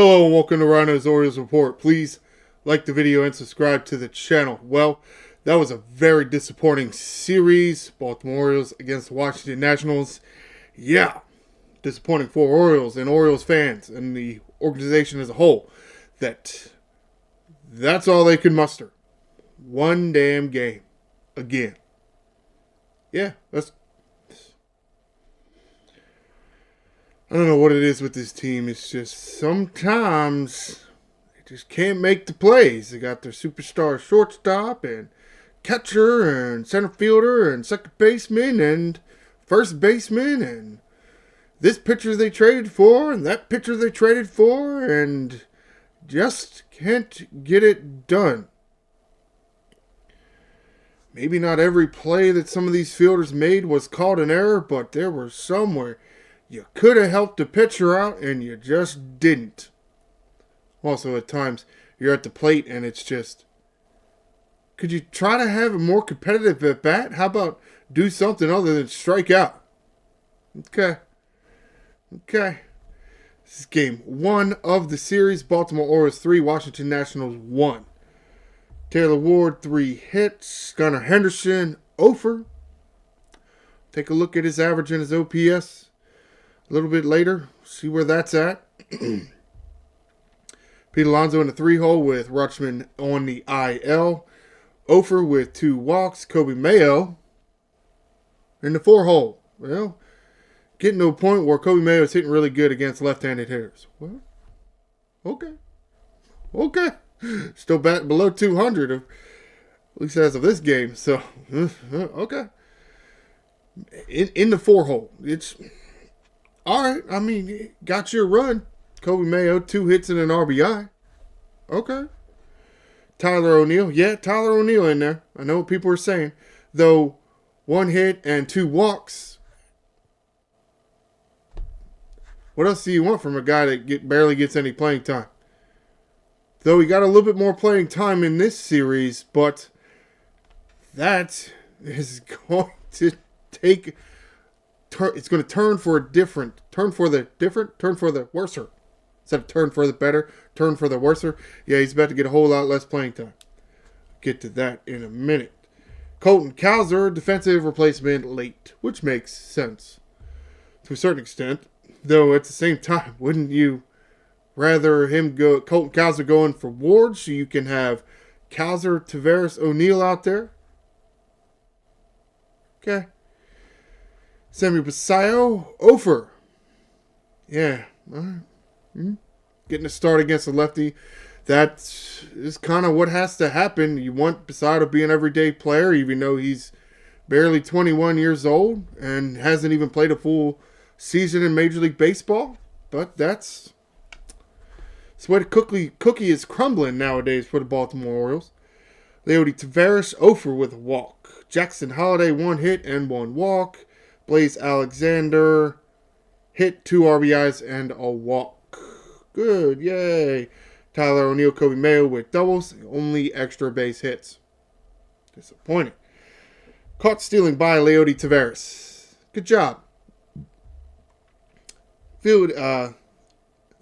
Hello and welcome to Ryno's Orioles Report. Please like the video and subscribe to the channel. Well, that was a very disappointing series. Baltimore Orioles against the Washington Nationals. Yeah, disappointing for Orioles and Orioles fans and the organization as a whole. That's all they could muster. One damn game. Again. Yeah, I don't know what it is with this team. It's just sometimes they just can't make the plays. They got their superstar shortstop and catcher and center fielder and second baseman and first baseman and this pitcher they traded for and that pitcher they traded for and just can't get it done. Maybe not every play that some of these fielders made was called an error, but there were some where you could have helped the pitcher out, and you just didn't. Also, at times, you're at the plate, and it's just, could you try to have a more competitive at bat? How about do something other than strike out? Okay. This is game 1 of the series. Baltimore Orioles 3, Washington Nationals 1. Taylor Ward, 3 hits. Gunnar Henderson, 0 for. Take a look at his average and his OPS. A little bit later, see where that's at. Pete Alonso in the 3-hole with Rutschman on the IL. Ofer with 2 walks. Kobe Mayo in the 4-hole. Well, getting to a point where Kobe Mayo is hitting really good against left-handed hitters. Well, okay. Still batting below 200, at least as of this game. So, okay. In the 4-hole, it's all right. I mean, got your run. Kobe Mayo, 2 hits and an RBI. Okay. Tyler O'Neill. Yeah, Tyler O'Neill in there. I know what people are saying. Though, 1 hit and 2 walks. What else do you want from a guy that barely gets any playing time? Though he got a little bit more playing time in this series, but that is going to take... It's going to turn for the worser. Instead of turn for the better, turn for the worser. Yeah, he's about to get a whole lot less playing time. Get to that in a minute. Colton Cowser, defensive replacement late, which makes sense to a certain extent. Though at the same time, wouldn't you rather Colton Cowser going for Ward so you can have Cowser, Tavares, O'Neill out there? Okay. Sammy Basayo, Ofer. Yeah. All right. Getting a start against a lefty. That is kind of what has to happen. You want Basayo to be an everyday player, even though he's barely 21 years old and hasn't even played a full season in Major League Baseball. But that's where the cookie is crumbling nowadays for the Baltimore Orioles. Leody Tavares, Ofer with a walk. Jackson Holliday, 1 hit and 1 walk. Blaze Alexander, hit 2 RBIs and a walk. Good, yay. Tyler O'Neill, Kobe Mayo with doubles, only extra base hits. Disappointing. Caught stealing by Leody Tavares. Good job. Field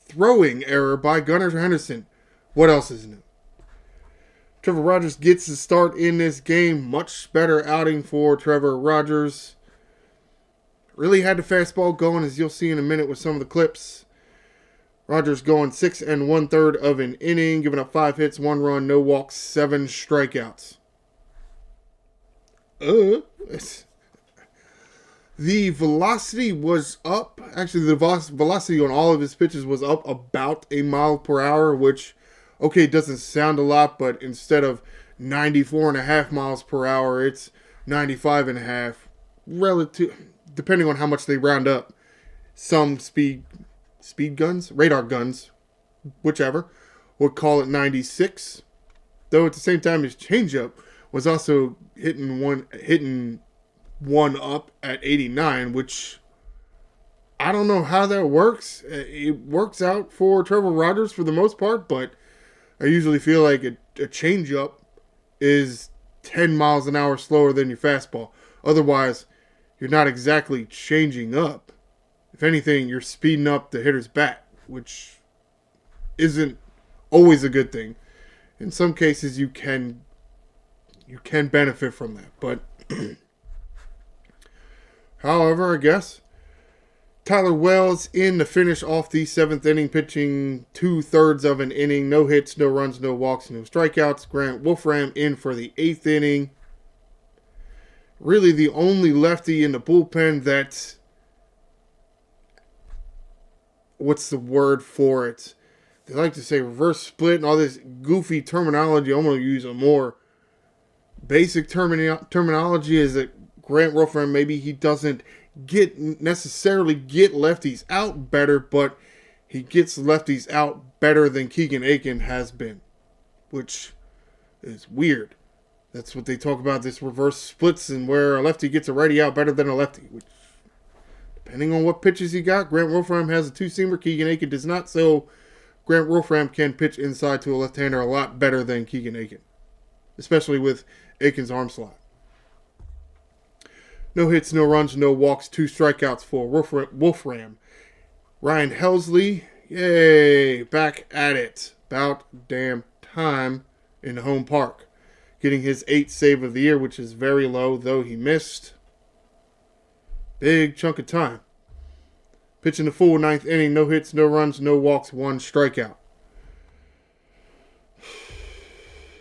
throwing error by Gunnar Henderson. What else is new? Trevor Rogers gets the start in this game. Much better outing for Trevor Rogers. Really had the fastball going, as you'll see in a minute with some of the clips. Rogers going 6 1/3 of an inning, giving up 5 hits, 1 run, no walks, 7 strikeouts. The velocity was up. Actually, the velocity on all of his pitches was up about a mile per hour, which, okay, doesn't sound a lot, but instead of 94.5 miles per hour, it's 95.5. Relative, depending on how much they round up. Some speed guns, radar guns, whichever, would call it 96. Though at the same time, his changeup was also hitting one up at 89, which I don't know how that works. It works out for Trevor Rogers for the most part, but I usually feel like a changeup is 10 miles an hour slower than your fastball. Otherwise, you're not exactly changing up. If anything, you're speeding up the hitter's bat, which isn't always a good thing. In some cases, you can benefit from that. But, however, I guess Tyler Wells in to finish off the 7th inning, pitching 2/3 of an inning. No hits, no runs, no walks, no strikeouts. Grant Wolfram in for the 8th inning. Really the only lefty in the bullpen that's, what's the word for it? They like to say reverse split and all this goofy terminology. I'm going to use a more basic terminology, is that Grant Wolfram, maybe he doesn't necessarily get lefties out better, but he gets lefties out better than Keegan Aiken has been, which is weird. That's what they talk about, this reverse splits, and where a lefty gets a righty out better than a lefty, which, depending on what pitches he got, Grant Wolfram has a two-seamer, Keegan Aiken does not, so Grant Wolfram can pitch inside to a left-hander a lot better than Keegan Aiken, especially with Aiken's arm slot. No hits, no runs, no walks, 2 strikeouts for Wolfram. Ryan Helsley, yay, back at it. About damn time in the home park. Getting his 8th save of the year, which is very low, though he missed. Big chunk of time. Pitching the full 9th inning, no hits, no runs, no walks, 1 strikeout.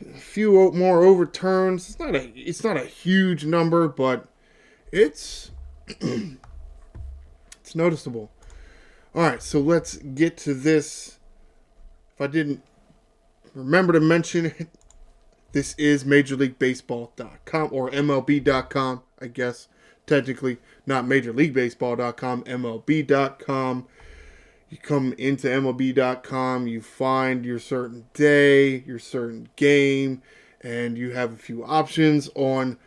A few more overturns. It's not a huge number, but it's it's noticeable. All right, so let's get to this. If I didn't remember to mention it, this is MajorLeagueBaseball.com or MLB.com, I guess. Technically, not MajorLeagueBaseball.com, MLB.com. You come into MLB.com, you find your certain day, your certain game, and you have a few options on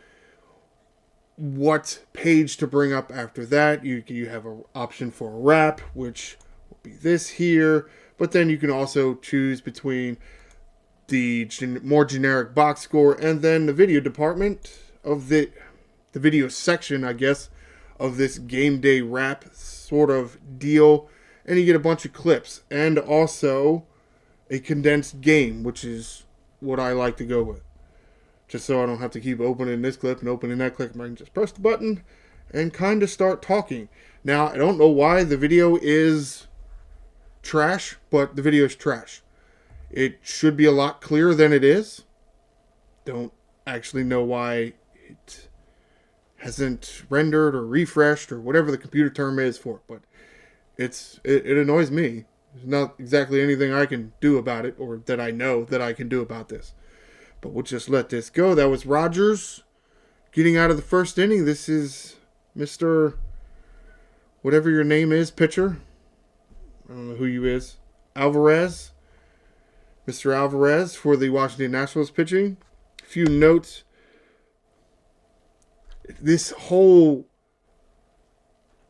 what page to bring up after that. You have an option for a wrap, which will be this here, but then you can also choose between the more generic box score and then the video department of the video section, I guess, of this game day wrap sort of deal. And you get a bunch of clips and also a condensed game, which is what I like to go with. Just so I don't have to keep opening this clip and opening that clip. I can just press the button and kind of start talking. Now, I don't know why the video is trash, but the video is trash. It should be a lot clearer than it is. Don't actually know why it hasn't rendered or refreshed or whatever the computer term is for it, but it annoys me. There's not exactly anything I can do about it, or that I know that I can do about this. But we'll just let this go. That was Rogers getting out of the 1st inning. This is Mr. whatever your name is, pitcher. I don't know who you is. Alvarez. Mr. Alvarez for the Washington Nationals pitching. A few notes. This whole,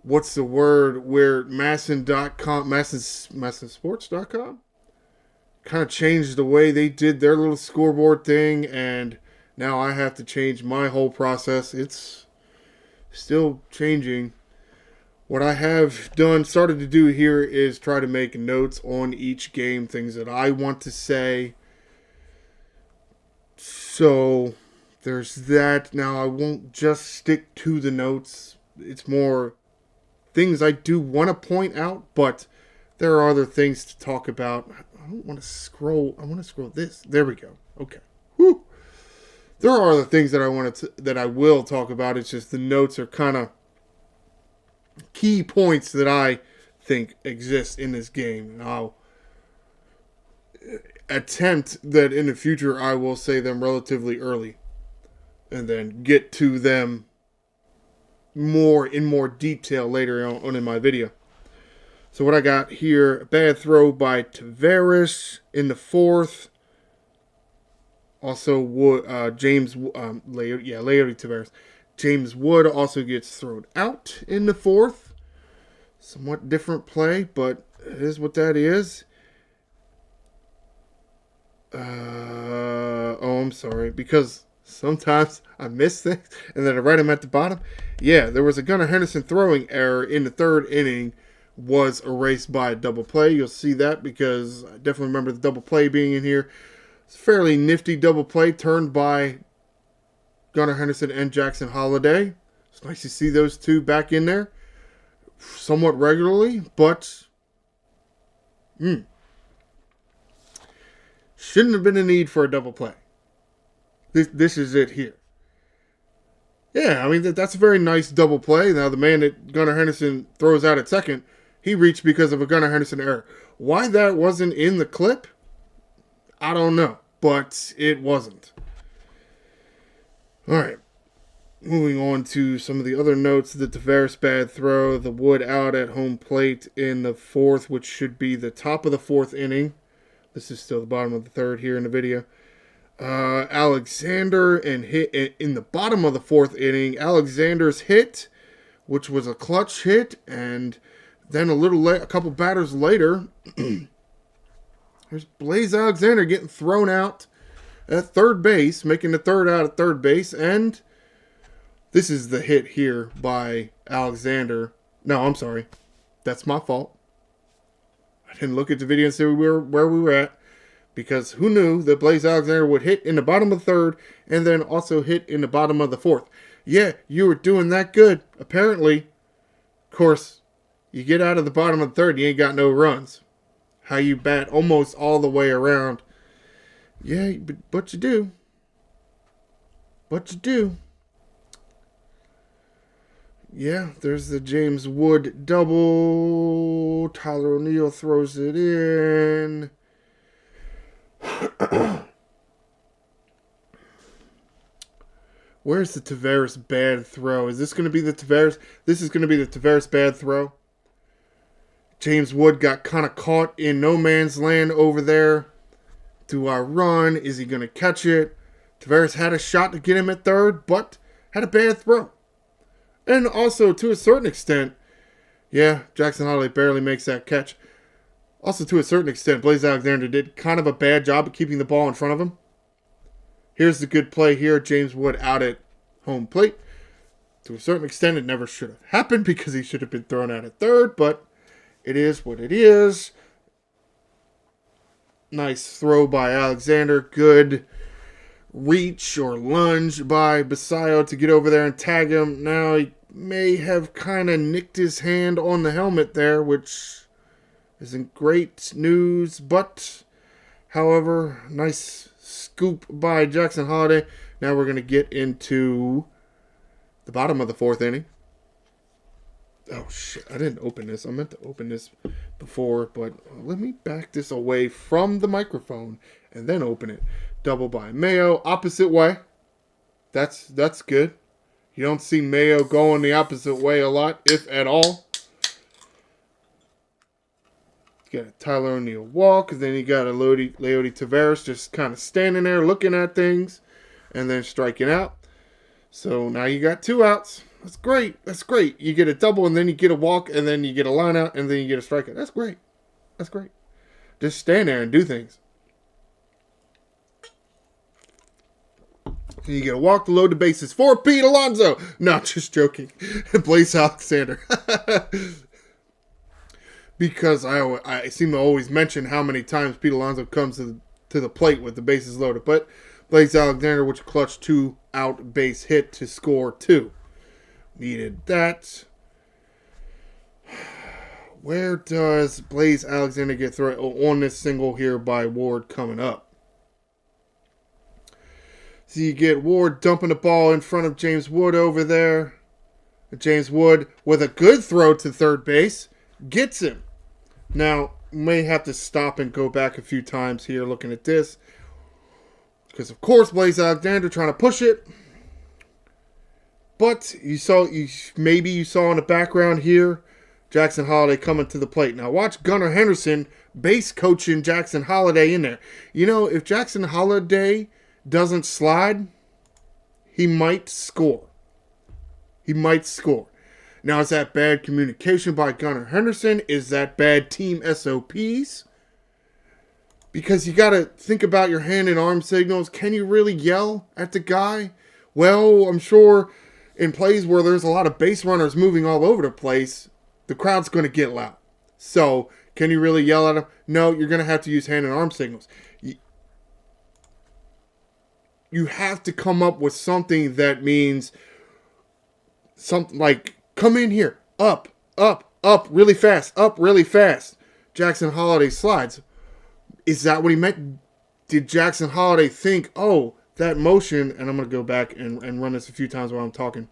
what's the word, where MASNsports.com kind of changed the way they did their little scoreboard thing, and now I have to change my whole process. It's still changing. What I have started to do here is try to make notes on each game, things that I want to say. So there's that. Now I won't just stick to the notes. It's more things I do want to point out, but there are other things to talk about. I don't want to scroll. I want to scroll this. There we go. Okay. Whew. There are other things that I will talk about. It's just the notes are kind of key points that I think exist in this game. And I'll attempt that in the future I will say them relatively early and then get to them in more detail later on in my video. So what I got here, a bad throw by Tavares in the 4th. Also, Leody Tavares. James Wood also gets thrown out in the 4th. Somewhat different play, but it is what that is. I'm sorry, because sometimes I miss things and then I write them at the bottom. Yeah, there was a Gunnar Henderson throwing error in the 3rd inning was erased by a double play. You'll see that because I definitely remember the double play being in here. It's a fairly nifty double play turned by Gunnar Henderson and Jackson Holliday. It's nice to see those two back in there somewhat regularly, but shouldn't have been a need for a double play. This is it here. Yeah, I mean, that's a very nice double play. Now, the man that Gunnar Henderson throws out at second, he reached because of a Gunnar Henderson error. Why that wasn't in the clip, I don't know, but it wasn't. All right, moving on to some of the other notes. The Tavares bad throw, the Wood out at home plate in the fourth, which should be the top of the fourth inning. This is still the bottom of the third here in the video. Alexander and hit in the bottom of the fourth inning. Alexander's hit, which was a clutch hit, and then a couple batters later, there's Blaze Alexander getting thrown out at third base, making the third out at third base, and this is the hit here by Alexander. No, I'm sorry, that's my fault. I didn't look at the video and see where we were at. Because who knew that Blaze Alexander would hit in the bottom of the third and then also hit in the bottom of the fourth? Yeah, you were doing that good, apparently. Of course, you get out of the bottom of the third, you ain't got no runs. How you bat almost all the way around. Yeah, but you do. But you do. Yeah, there's the James Wood double. Tyler O'Neill throws it in. Where's the Tavares bad throw? Is this going to be the Tavares? This is going to be the Tavares bad throw. James Wood got kind of caught in no man's land over there. Do I run? Is he going to catch it? Tavares had a shot to get him at third, but had a bad throw. And also, to a certain extent, yeah, Jackson Holliday barely makes that catch. Also, to a certain extent, Blaze Alexander did kind of a bad job of keeping the ball in front of him. Here's the good play here. James Wood out at home plate. To a certain extent, it never should have happened because he should have been thrown out at third, but it is what it is. Nice throw by Alexander. Good reach or lunge by Basayo to get over there and tag him. Now, he may have kind of nicked his hand on the helmet there, which isn't great news, but however, nice scoop by Jackson Holliday. Now we're going to get into the bottom of the fourth inning. Oh, shit. I didn't open this. I meant to open this before, but let me back this away from the microphone and then open it. Double by Mayo, opposite way. That's good. You don't see Mayo going the opposite way a lot, if at all. Got a Tyler O'Neill walk, and then you got a Leody Tavares just kind of standing there looking at things and then striking out. So now you got 2 outs. That's great. That's great. You get a double, and then you get a walk, and then you get a line out, and then you get a strikeout. That's great. That's great. Just stand there and do things. And you get a walk to load the bases for Pete Alonso. No, just joking. Blaze Alexander. Because I seem to always mention how many times Pete Alonso comes to the plate with the bases loaded. But Blaze Alexander, which clutched 2-out base hit to score 2. Needed that. Where does Blaze Alexander get thrown on this single here by Ward coming up? So you get Ward dumping the ball in front of James Wood over there. James Wood with a good throw to third base gets him. Now, may have to stop and go back a few times here looking at this. Because, of course, Blaze Alexander trying to push it. But you saw in the background here, Jackson Holliday coming to the plate. Now, watch Gunnar Henderson base coaching Jackson Holliday in there. You know, if Jackson Holliday doesn't slide, he might score. He might score. Now, is that bad communication by Gunnar Henderson? Is that bad team SOPs? Because you got to think about your hand and arm signals. Can you really yell at the guy? Well, I'm sure in plays where there's a lot of base runners moving all over the place, the crowd's going to get loud. So, can you really yell at him? No, you're going to have to use hand and arm signals. You have to come up with something that means something like, come in here, up, really fast, up really fast. Jackson Holiday slides. Is that what he meant? Did Jackson Holiday think, oh, that motion, and I'm going to go back and run this a few times while I'm talking.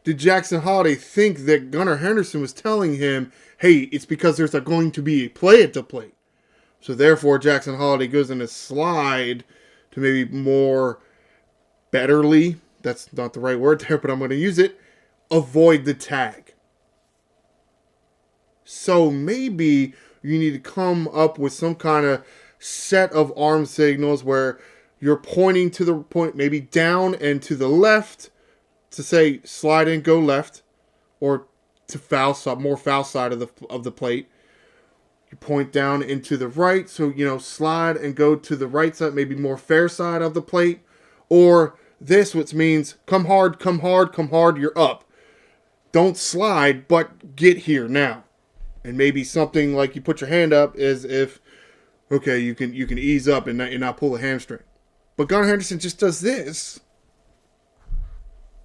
Did Jackson Holiday think that Gunnar Henderson was telling him, hey, it's because there's going to be a play at the plate? So therefore, Jackson Holiday goes in a slide to maybe more betterly, that's not the right word there, but I'm going to use it, avoid the tag. So maybe you need to come up with some kind of set of arm signals where you're pointing to the point, maybe down and to the left, to say slide and go left, or to foul side, more foul side of the plate. You point down into the right, so slide and go to the right side, maybe more fair side of the plate, or this, which means come hard, you're up. Don't slide, but get here now. And maybe something like you put your hand up as if, okay, you can ease up and not pull a hamstring. But Gunnar Henderson just does this.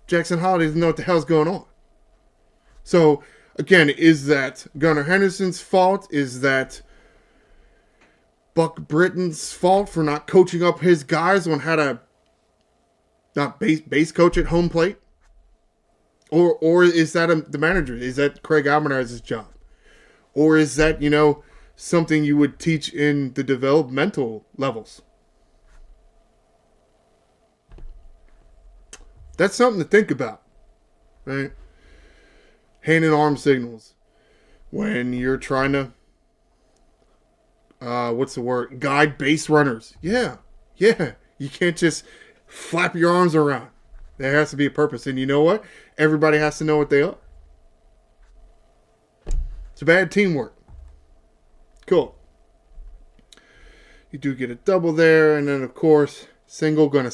Jackson Holiday doesn't know what the hell's going on. So, again, is that Gunnar Henderson's fault? Is that Buck Britton's fault for not coaching up his guys on how to not base coach at home plate? Or is that the manager? Is that Craig Almendar's job? Or is that, something you would teach in the developmental levels? That's something to think about, right? Hand and arm signals. When you're trying to, guide base runners. Yeah. You can't just flap your arms around. There has to be a purpose. And you know what? Everybody has to know what they are. It's a bad teamwork. Cool. You do get a double there, and then of course, single gonna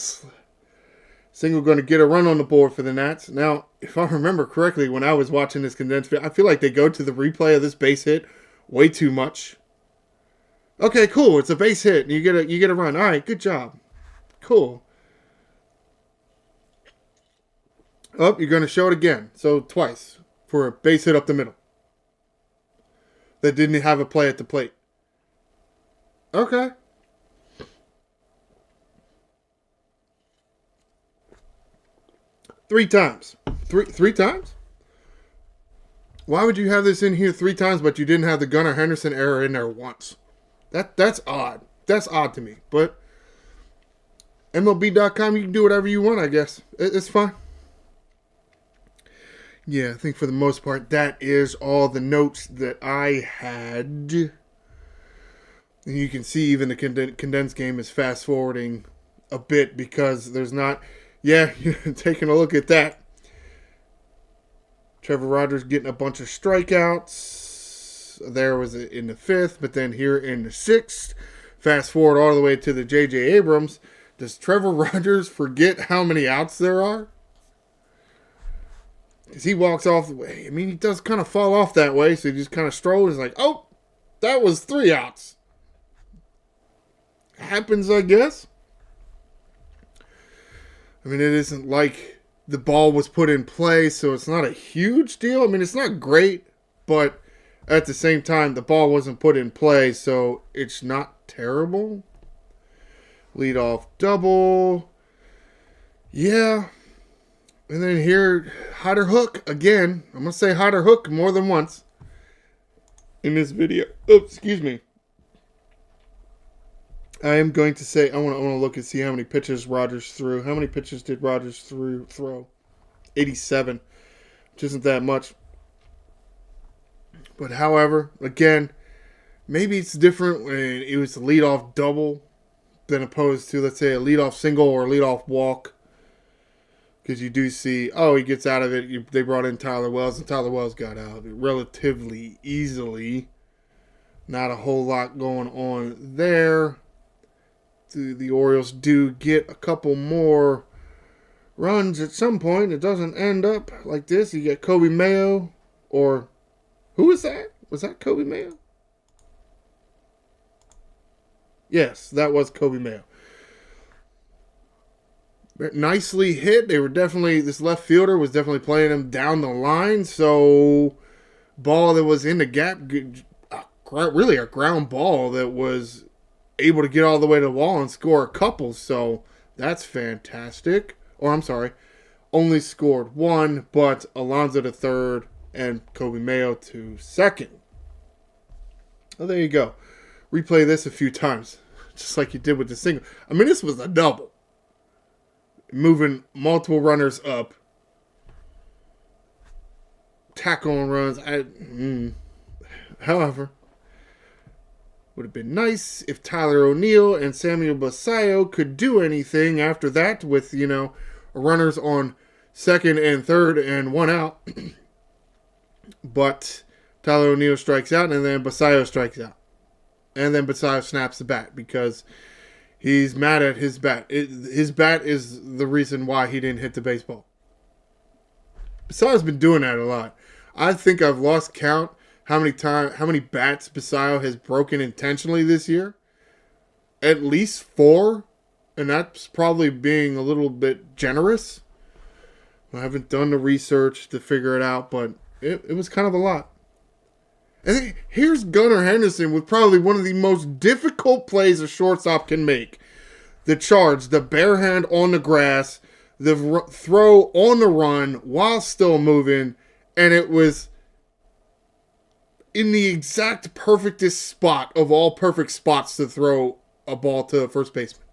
get a run on the board for the Nats. Now, if I remember correctly, when I was watching this condensed video, I feel like they go to the replay of this base hit way too much. Okay, cool. It's a base hit, and you get a run. All right, good job. Cool. Oh, you're gonna show it again. So twice for a base hit up the middle that didn't have a play at the plate. Okay. Three times. Three times? Why would you have this in here 3 times, but you didn't have the Gunnar Henderson error in there once? That's odd. That's odd to me. But MLB.com, you can do whatever you want, I guess. It's fine. Yeah, I think for the most part, that is all the notes that I had. And you can see even the condensed game is fast forwarding a bit because there's not... Yeah, taking a look at that. Trevor Rogers getting a bunch of strikeouts. There was in the 5th, but then here in the 6th. Fast forward all the way to the J.J. Abrams. Does Trevor Rogers forget how many outs there are? As he walks off the way, I mean, he does kind of fall off that way, so he just kind of strolls. He's like, oh, that was 3 outs. Happens, I guess. I mean, it isn't like the ball was put in play, so it's not a huge deal. I mean, it's not great, but at the same time, the ball wasn't put in play, so it's not terrible. Leadoff double. Yeah. And then here, Hotter Hook again. I'm going to say Hotter Hook more than once in this video. Oops, excuse me. I am going to say, I want to look and see how many pitches Rogers threw. How many pitches did Rogers throw? 87, which isn't that much. But however, again, maybe it's different when it was a leadoff double than opposed to, let's say, a leadoff single or a leadoff walk. Because you do see, he gets out of it. They brought in Tyler Wells, and Tyler Wells got out of it relatively easily. Not a whole lot going on there. The Orioles do get a couple more runs at some point. It doesn't end up like this. You get Kobe Mayo, or Who was that? Was that Kobe Mayo? Yes, that was Kobe Mayo. Nicely hit. They were definitely, this left fielder was definitely playing him down the line. So, ball that was in the gap, really a ground ball that was able to get all the way to the wall and score a couple. So, that's fantastic. Or, I'm sorry, only scored one, but Alonso to third and Kobe Mayo to second. Oh, there you go. Replay this a few times, just like you did with the single. I mean, this was a double. Moving multiple runners up. Tackle on runs. However, would have been nice if Tyler O'Neill and Samuel Basallo could do anything after that with, runners on second and third and one out. But Tyler O'Neill strikes out and then Basallo strikes out. And then Basallo snaps the bat because he's mad at his bat. His bat is the reason why he didn't hit the baseball. Basallo's been doing that a lot. I think I've lost count how many bats Basallo has broken intentionally this year. At least 4. And that's probably being a little bit generous. I haven't done the research to figure it out, but it was kind of a lot. And here's Gunnar Henderson with probably one of the most difficult plays a shortstop can make. The charge, the bare hand on the grass, the throw on the run while still moving, and it was in the exact perfectest spot of all perfect spots to throw a ball to a first baseman.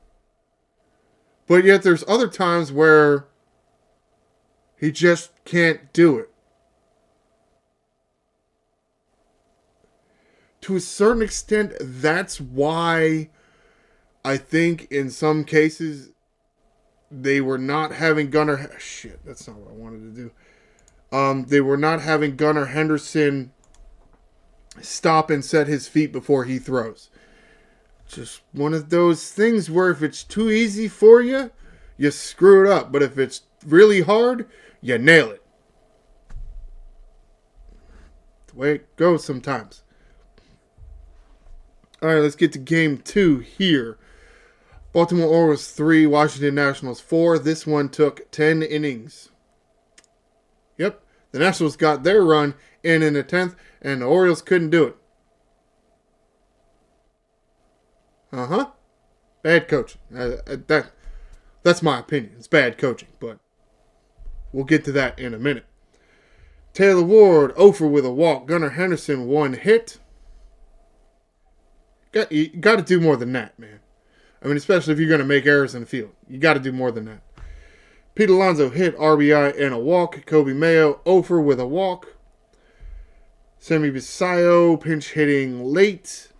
But yet there's other times where he just can't do it. To a certain extent, that's why I think in some cases they were not having Gunnar... Shit, that's not what I wanted to do. They were not having Gunnar Henderson stop and set his feet before he throws. Just one of those things where if it's too easy for you, you screw it up. But if it's really hard, you nail it. The way it goes sometimes. All right, let's get to game 2 here. Baltimore Orioles 3, Washington Nationals 4. This one took 10 innings. Yep, the Nationals got their run in the 10th, and the Orioles couldn't do it. Bad coaching. That's my opinion. It's bad coaching, but we'll get to that in a minute. Taylor Ward, 0 with a walk. Gunnar Henderson, 1 hit. You got to do more than that, man. I mean, especially if you're going to make errors in the field. You got to do more than that. Pete Alonso hit, RBI, and a walk. Kobe Mayo, 0 with a walk. Sammy Basallo, pinch hitting late.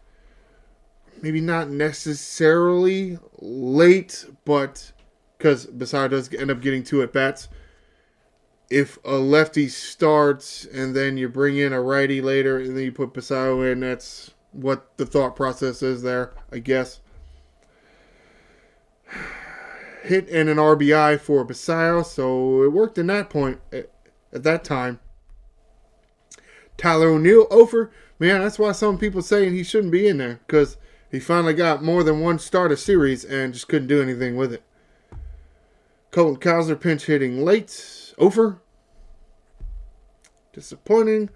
Maybe not necessarily late, but because Basallo does end up getting 2 at-bats. If a lefty starts and then you bring in a righty later and then you put Basallo in, that's what the thought process is there, I guess. Hit and an RBI for Basallo, so it worked in that point at that time. Tyler O'Neill, 0. Man, that's why some people saying he shouldn't be in there, because he finally got more than one start a series and just couldn't do anything with it. Colton Cowser pinch hitting late, 0. Disappointing.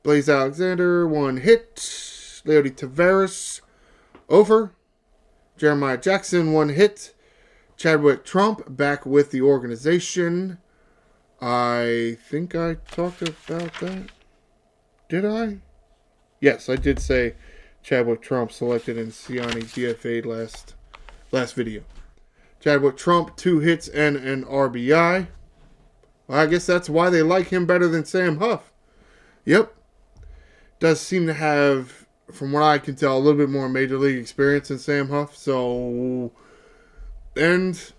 Blaze Alexander, 1 hit. Leody Taveras, 0. Jeremiah Jackson, 1 hit. Chadwick Trump back with the organization. I think I talked about that. Did I? Yes, I did say Chadwick Trump selected and Siani DFA'd last video. Chadwick Trump, 2 hits and an RBI. Well, I guess that's why they like him better than Sam Huff. Yep. Does seem to have, from what I can tell, a little bit more major league experience than Sam Huff. So, and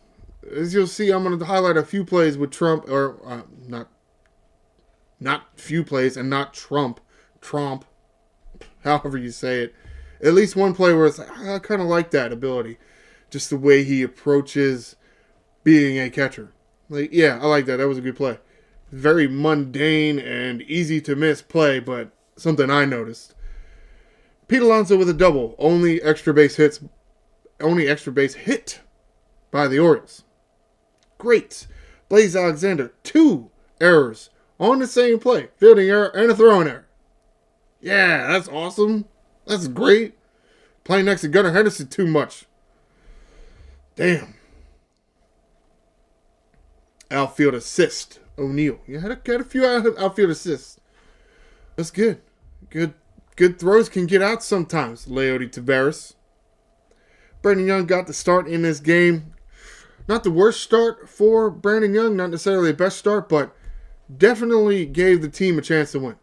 as you'll see, I'm going to highlight a few plays with Trump, or not few plays and not Trump, however you say it. At least one play where it's like, I kind of like that ability. Just the way he approaches being a catcher. Like, yeah, I like that. That was a good play. Very mundane and easy to miss play, but something I noticed. Pete Alonso with a double. Only extra base hit by the Orioles. Great. Blaze Alexander, 2 errors on the same play. Fielding error and a throwing error. Yeah, that's awesome. That's great. Playing next to Gunnar Henderson too much. Damn. Outfield assist. O'Neal. You had a few outfield assists. That's good. Good throws can get out sometimes. Leody Taveras. Brandon Young got the start in this game. Not the worst start for Brandon Young. Not necessarily the best start, but definitely gave the team a chance to win.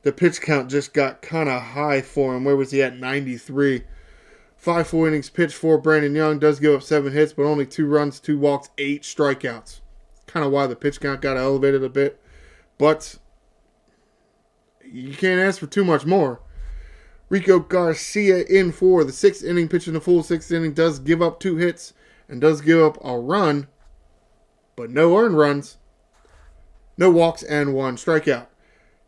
The pitch count just got kind of high for him. Where was he at? 93. 5 innings pitched for Brandon Young. Does give up 7 hits, but only 2 runs, 2 walks, 8 strikeouts. Kind of why the pitch count got elevated a bit. But you can't ask for too much more. Rico Garcia in for the 6th inning, pitching the full 6th inning. Does give up 2 hits and does give up a run, but no earned runs. No walks and 1 strikeout.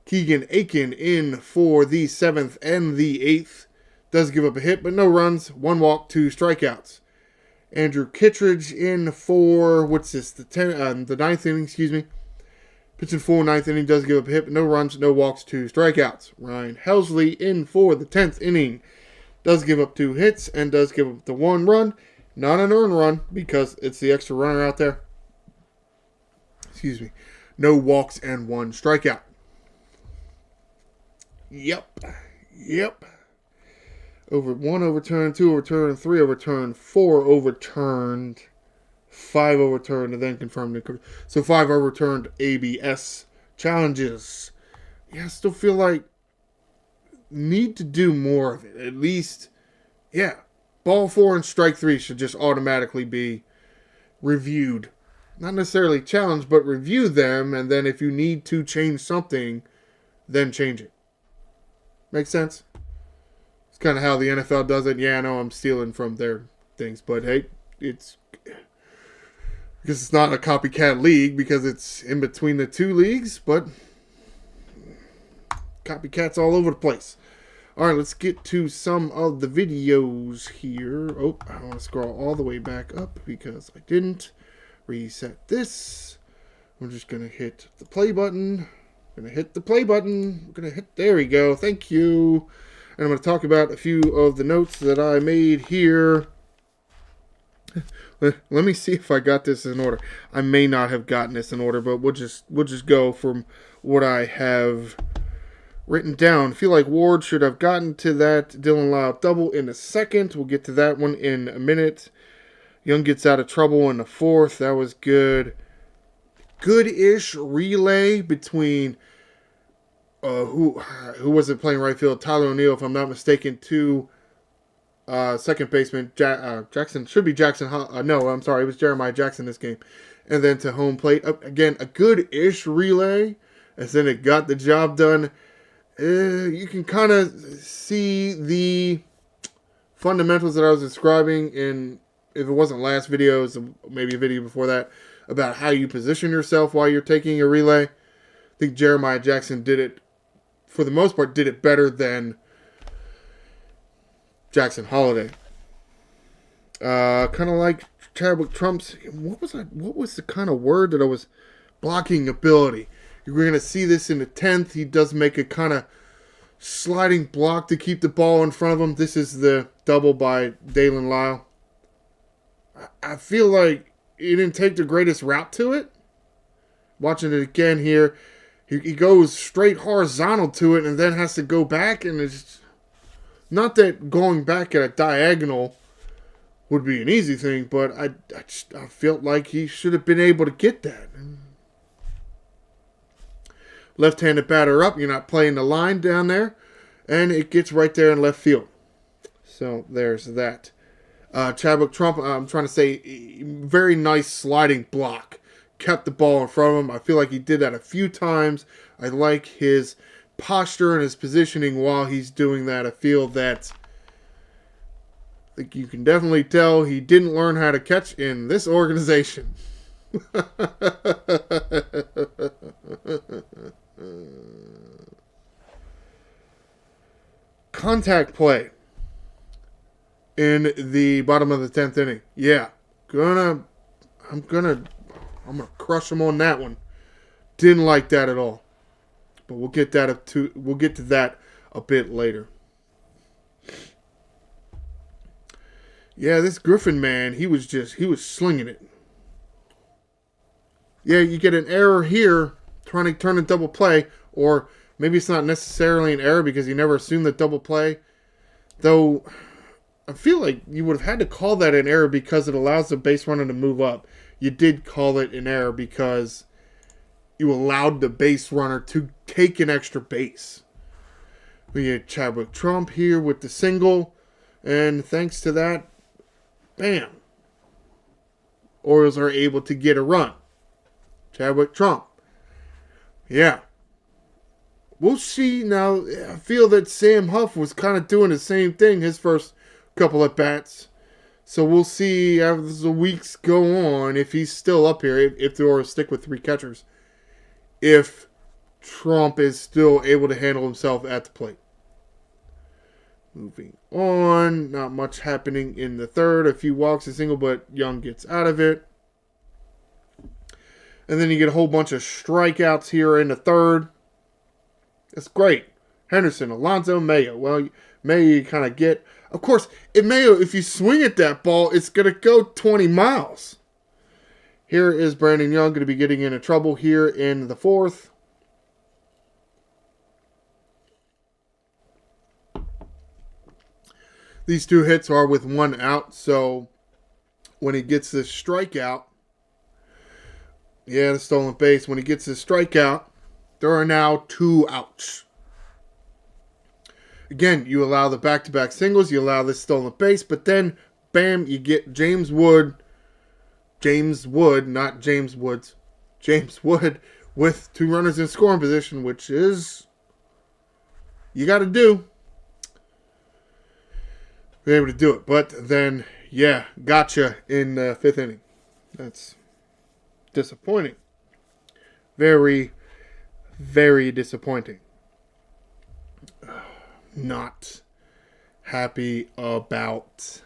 Keegan Aiken in for the 7th and the 8th. Does give up a hit, but no runs. 1 walk, 2 strikeouts. Andrew Kittredge in for, the 9th inning, Pitching full 9th inning, does give up a hit, but no runs, no walks, 2 strikeouts. Ryan Helsley in for the 10th inning. Does give up 2 hits and does give up the 1 run. Not an earned run because it's the extra runner out there. No walks and 1 strikeout. Yep. 1 overturned, 2 overturned, 3 overturned, 4 overturned, 5 overturned, and then confirmed. So 5 overturned ABS challenges. Yeah, I still feel like need to do more of it. At least, ball 4 and strike 3 should just automatically be reviewed. Not necessarily challenged, but review them, and then if you need to change something, then change it. Make sense? It's kind of how the NFL does it. Yeah, I know I'm stealing from their things, but hey, it's because it's not a copycat league because it's in between the 2 leagues, but copycats all over the place. All right, let's get to some of the videos here. Oh, I want to scroll all the way back up because I didn't reset this. I'm just going to hit the play button. There we go. Thank you. And I'm going to talk about a few of the notes that I made here. Let me see if I got this in order. I may not have gotten this in order, but we'll just go from what I have written down. I feel like Ward should have gotten to that Dylan Lyle double in a second. We'll get to that one in a minute. Young gets out of trouble in the 4th. That was good. Good-ish relay between who was it playing right field? Tyler O'Neill, if I'm not mistaken, to second baseman Jackson. Should be Jackson. No, I'm sorry. It was Jeremiah Jackson this game. And then to home plate. Again, a good-ish relay. As then it got the job done. You can kind of see the fundamentals that I was describing in, if it wasn't last video, it was maybe a video before that, about how you position yourself while you're taking a relay. I think Jeremiah Jackson did it, for the most part, did it better than Jackson Holiday. Kind of like Chadwick Trump's, what was the kind of word that I was, blocking ability. You're going to see this in the 10th. He does make a kind of sliding block to keep the ball in front of him. This is the double by Dylan Lyle. I feel like he didn't take the greatest route to it. Watching it again here, he goes straight horizontal to it and then has to go back. And it's not that going back at a diagonal would be an easy thing, but I felt like he should have been able to get that. Left-handed batter up. You're not playing the line down there. And it gets right there in left field. So there's that. Chadwick Trump, I'm trying to say, very nice sliding block. Kept the ball in front of him. I feel like he did that a few times. I like his posture and his positioning while he's doing that. I feel that you can definitely tell he didn't learn how to catch in this organization. contact play in the bottom of the 10th inning. Yeah, I'm gonna crush him on that one. Didn't like that at all. But we'll get to that a bit later. Yeah, this Griffin man, he was slinging it. Yeah, you get an error here trying to turn a double play, or maybe it's not necessarily an error because you never assumed that double play. Though I feel like you would have had to call that an error because it allows the base runner to move up. You did call it an error because you allowed the base runner to take an extra base. We get Chadwick Trump here with the single, and thanks to that, bam, Orioles are able to get a run. Chadwick Trump. Yeah. We'll see now. I feel that Sam Huff was kind of doing the same thing his first couple at bats. So we'll see as the weeks go on if he's still up here, if the Orioles stick with 3 catchers. If Trump is still able to handle himself at the plate. Moving on. Not much happening in the third. A few walks, a single, but Young gets out of it. And then you get a whole bunch of strikeouts here in the third. That's great. Henderson, Alonso, Mayo. Well, Mayo you kind of get. Of course, if you swing at that ball, it's going to go 20 miles. Here is Brandon Young going to be getting into trouble here in the fourth. These 2 hits are with 1 out, so when he gets this strikeout, the stolen base, when he gets this strikeout, there are now 2 outs. Again, you allow the back-to-back singles, you allow this stolen base, but then, bam, you get James Wood, not James Woods. James Wood with 2 runners in scoring position, which is, you got to do. Be able to do it. But then, gotcha in the 5th inning. That's disappointing. Very, very disappointing. Not happy about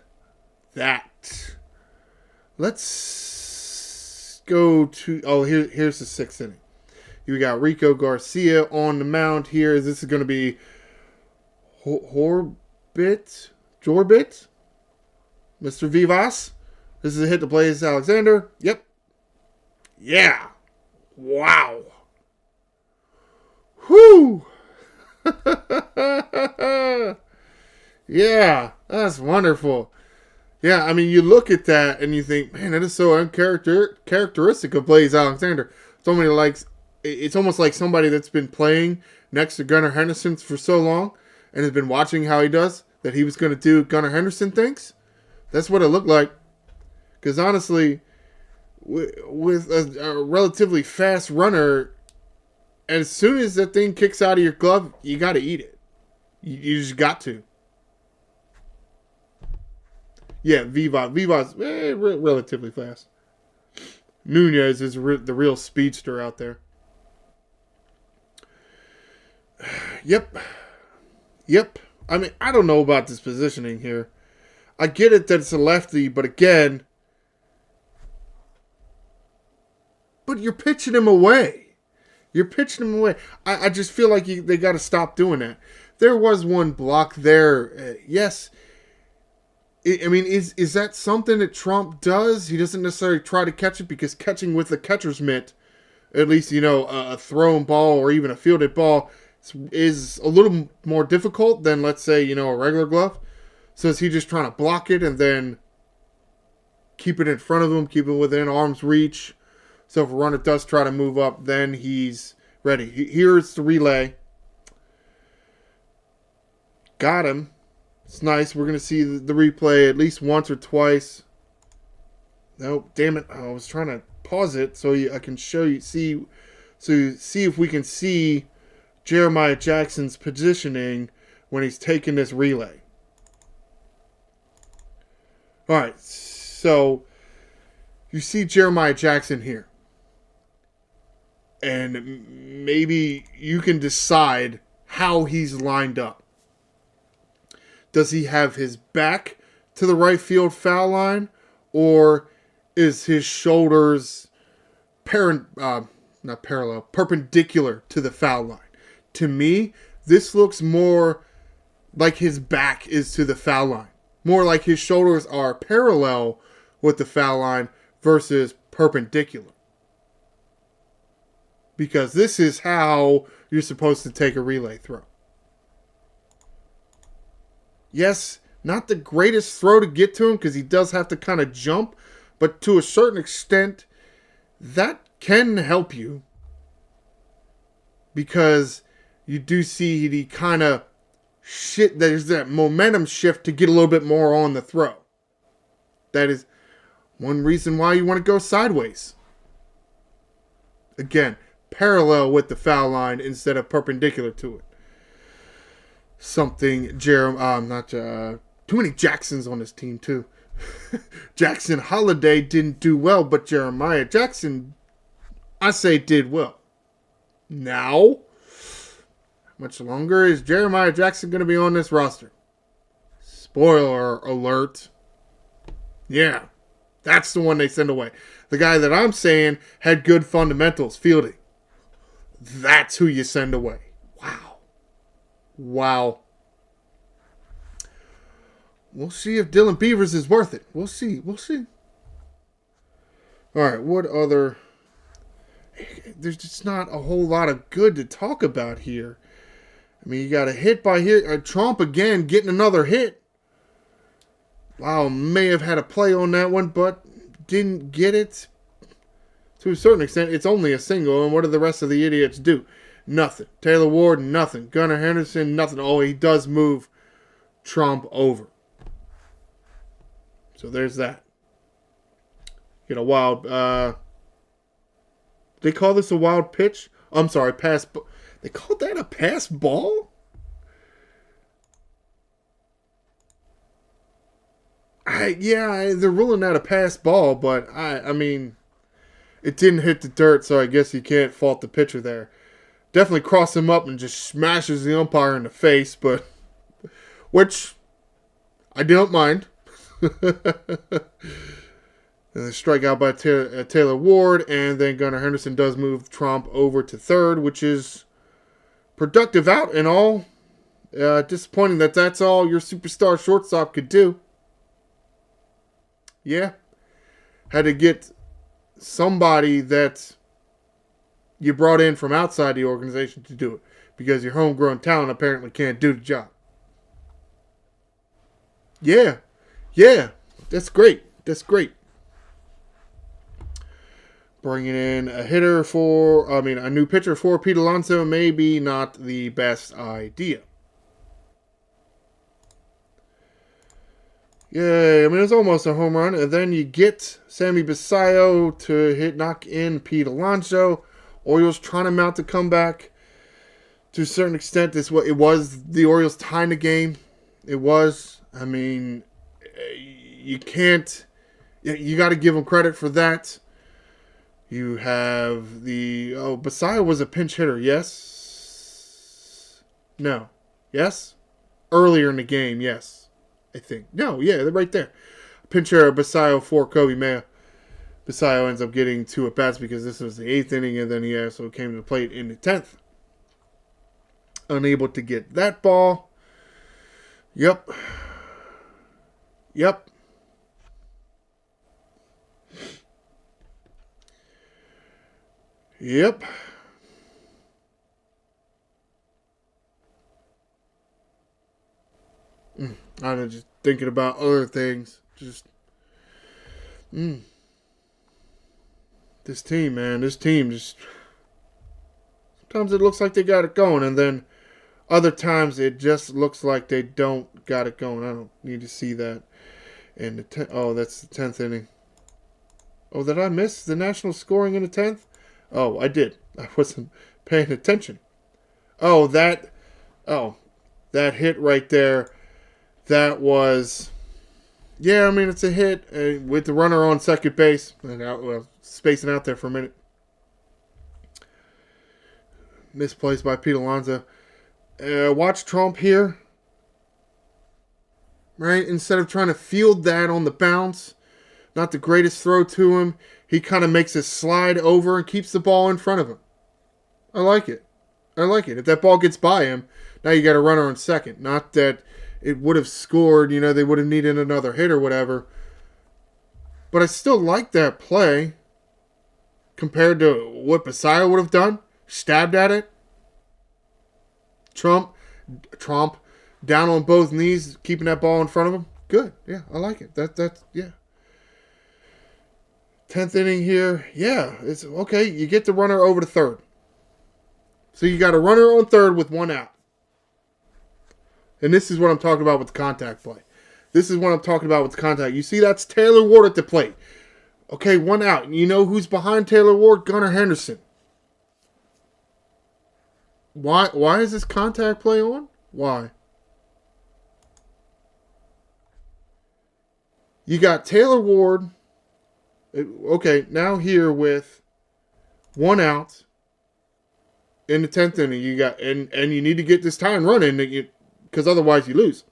that. Let's go to... here's the 6th inning. You got Rico Garcia on the mound here. This is going to be Jorbit? Mr. Vivas? This is a hit to Blaze Alexander. Yep. Yeah. Wow. Whew. Yeah, that's wonderful. Yeah, I mean, you look at that and you think, man, that is so uncharacteristic of Blaze Alexander. It's almost like somebody that's been playing next to Gunnar Henderson for so long and has been watching how he does, that he was going to do Gunnar Henderson things. That's what it looked like. Because honestly, with a relatively fast runner, as soon as that thing kicks out of your glove, you got to eat it. You just got to. Yeah, Vivas, relatively fast. Nunez is the real speedster out there. Yep. I mean, I don't know about this positioning here. I get it that it's a lefty, but again, you're pitching him away. I just feel like they got to stop doing that. There was one block there. Yes. I mean, is that something that Trump does? He doesn't necessarily try to catch it, because catching with the catcher's mitt, at least, a thrown ball or even a fielded ball, is a little more difficult than, let's say, a regular glove. So is he just trying to block it and then keep it in front of him, keep it within arm's reach? So if a runner does try to move up, then he's ready. Here's the relay. Got him. It's nice. We're going to see the replay at least once or twice. Nope, damn it. I was trying to pause it so I can show you, see if we can see Jeremiah Jackson's positioning when he's taking this relay. All right, so you see Jeremiah Jackson here. And maybe you can decide how he's lined up. Does he have his back to the right field foul line, or is his shoulders not parallel, perpendicular to the foul line? To me, this looks more like his back is to the foul line. More like his shoulders are parallel with the foul line versus perpendicular. Because this is how you're supposed to take a relay throw. Yes, not the greatest throw to get to him because he does have to kind of jump, but to a certain extent, that can help you because you do see the kind of there's that momentum shift to get a little bit more on the throw. That is one reason why you want to go sideways. Again, parallel with the foul line instead of perpendicular to it. Something too many Jacksons on this team too. Jackson Holiday didn't do well, but Jeremiah Jackson, I say, did well. Now, how much longer is Jeremiah Jackson going to be on this roster? Spoiler alert. Yeah, that's the one they send away. The guy that I'm saying had good fundamentals, fielding. That's who you send away. Wow. We'll see if Dylan Beavers is worth it. We'll see. All right, what other... There's just not a whole lot of good to talk about here. I mean, you got a hit by here. Trump again getting another hit. Wow, may have had a play on that one, but didn't get it. To a certain extent, it's only a single, and what do the rest of the idiots do? Nothing. Taylor Ward, nothing. Gunnar Henderson, nothing. Oh, he does move Trump over. So there's that. Get a wild... they call this a wild pitch? I'm sorry, pass... They called that a pass ball? They're ruling that a pass ball, but I mean... It didn't hit the dirt, so I guess you can't fault the pitcher there. Definitely cross him up and just smashes the umpire in the face, but... Which... I don't mind. And a strikeout by Taylor Ward, and then Gunnar Henderson does move Trump over to third, which is productive out and all. Disappointing that that's all your superstar shortstop could do. Yeah. Had to get somebody that you brought in from outside the organization to do it, because your homegrown talent apparently can't do the job. Yeah, that's great. Bringing in a new pitcher for Pete Alonso, maybe not the best idea. Yeah, I mean, it's almost a home run, and then you get Sammy Basallo to knock in Pete Alonso. Orioles trying to mount the comeback. To a certain extent, it was the Orioles tying the game. It was. I mean, you can't... You got to give them credit for that. You have Basallo was a pinch hitter, yes? No. Yes? Earlier in the game, yes. I think. No, yeah, they're right there. Pinch hitter, Basallo for Kobe Maya. Basallo ends up getting 2 at-bats because this was the 8th inning, and then he also came to the plate in the 10th. Unable to get that ball. Yep. I'm just thinking about other things. This team, man. Just... Sometimes it looks like they got it going, and then other times it just looks like they don't got it going. I don't need to see that. And that's the 10th inning. Oh, did I miss the national scoring in the 10th? Oh, I did. I wasn't paying attention. That hit right there. That was... Yeah, I mean, it's a hit with the runner on second base. And spacing out there for a minute. Misplaced by Pete Alonso. Watch Trump here. right? Instead of trying to field that on the bounce, not the greatest throw to him, he kind of makes a slide over and keeps the ball in front of him. I like it. I like it. If that ball gets by him, now you got a runner on second. Not that it would have scored, they would have needed another hit or whatever. But I still like that play compared to what Basayo would have done. Stabbed at it. Trump, down on both knees, keeping that ball in front of him. Good. Yeah, I like it. That's yeah. 10th inning here. Yeah, it's okay. You get the runner over to third. So you got a runner on third with one out. And this is what I'm talking about with the contact play. This is what I'm talking about with the contact. You see, that's Taylor Ward at the plate. Okay, one out. And you know who's behind Taylor Ward? Gunnar Henderson. Why is this contact play on? Why? You got Taylor Ward. Okay, now here with one out in the 10th inning. You got and you need to get this time running because otherwise you lose.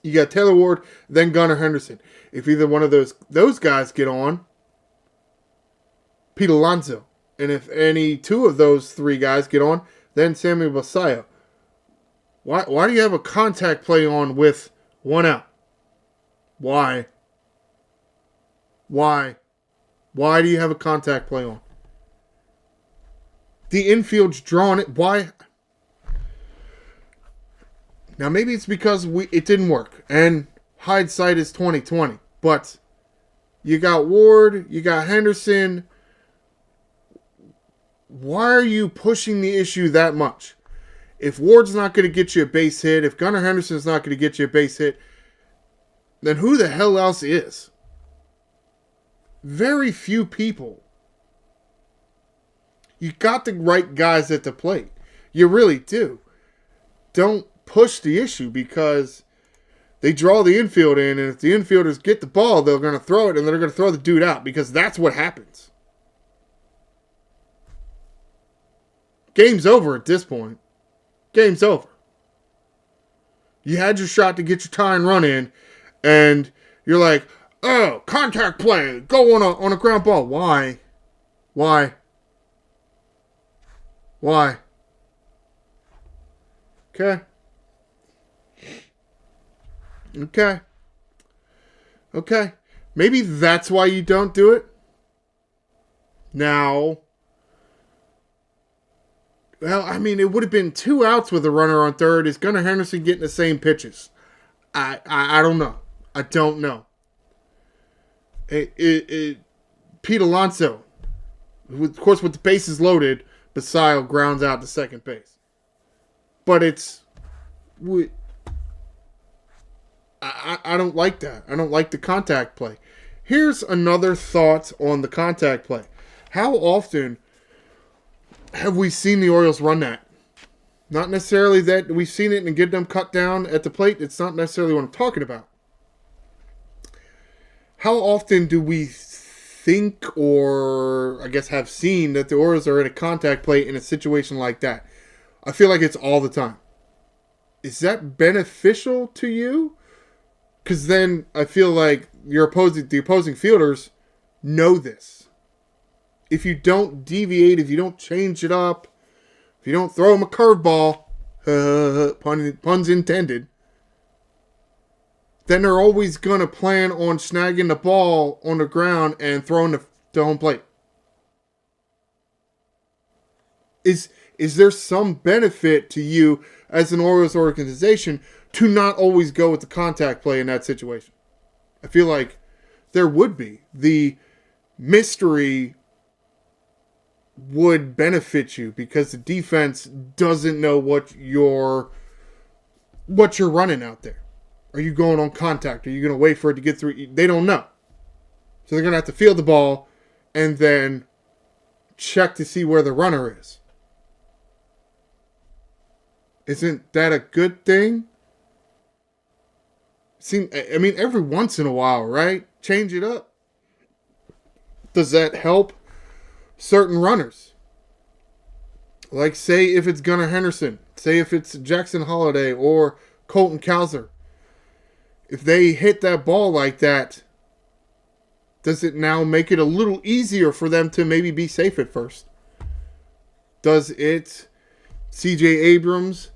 You got Taylor Ward, then Gunnar Henderson. If either one of those guys get on, Pete Alonso. And if any two of those three guys get on, then Sammy Basayo. Why do you have a contact play on with one out? Why? Why do you have a contact play on? The infield's drawn it. Why? Now maybe it's because it didn't work, and hindsight is 20/20. But you got Ward, you got Henderson. Why are you pushing the issue that much? If Ward's not going to get you a base hit, if Gunnar Henderson's not going to get you a base hit, then who the hell else is? Very few people. You got the right guys at the plate. You really do. Don't push the issue because they draw the infield in, and if the infielders get the ball, they're going to throw it, and they're going to throw the dude out because that's what happens. Game's over at this point. Game's over. You had your shot to get your tying run in, and you're like, oh, contact play, go on a ground ball. Why? Okay. Maybe that's why you don't do it. Now, well, I mean, it would have been 2 outs with a runner on third. Is Gunnar Henderson getting the same pitches? I don't know. I don't know. Pete Alonso, of course, with the bases loaded, Basayo grounds out to second base. But I don't like that. I don't like the contact play. Here's another thought on the contact play. How often have we seen the Orioles run that? Not necessarily that we've seen it and get them cut down at the plate. It's not necessarily what I'm talking about. How often do we think, or I guess have seen, that the Orioles are in a contact play in a situation like that? I feel like it's all the time. Is that beneficial to you? Because then I feel like the opposing fielders know this. If you don't deviate, if you don't change it up, if you don't throw them a curveball, puns intended, then they're always going to plan on snagging the ball on the ground and throwing to home plate. Is there some benefit to you as an Orioles organization to not always go with the contact play in that situation? I feel like there would be. The mystery would benefit you because the defense doesn't know what you're running out there. Are you going on contact? Are you going to wait for it to get through? They don't know. So they're going to have to field the ball and then check to see where the runner is. Isn't that a good thing? I mean, every once in a while, right? Change it up. Does that help certain runners? Like, say if it's Gunnar Henderson. Say if it's Jackson Holliday or Colton Cowser. If they hit that ball like that, does it now make it a little easier for them to maybe be safe at first? Does it, CJ Abrams,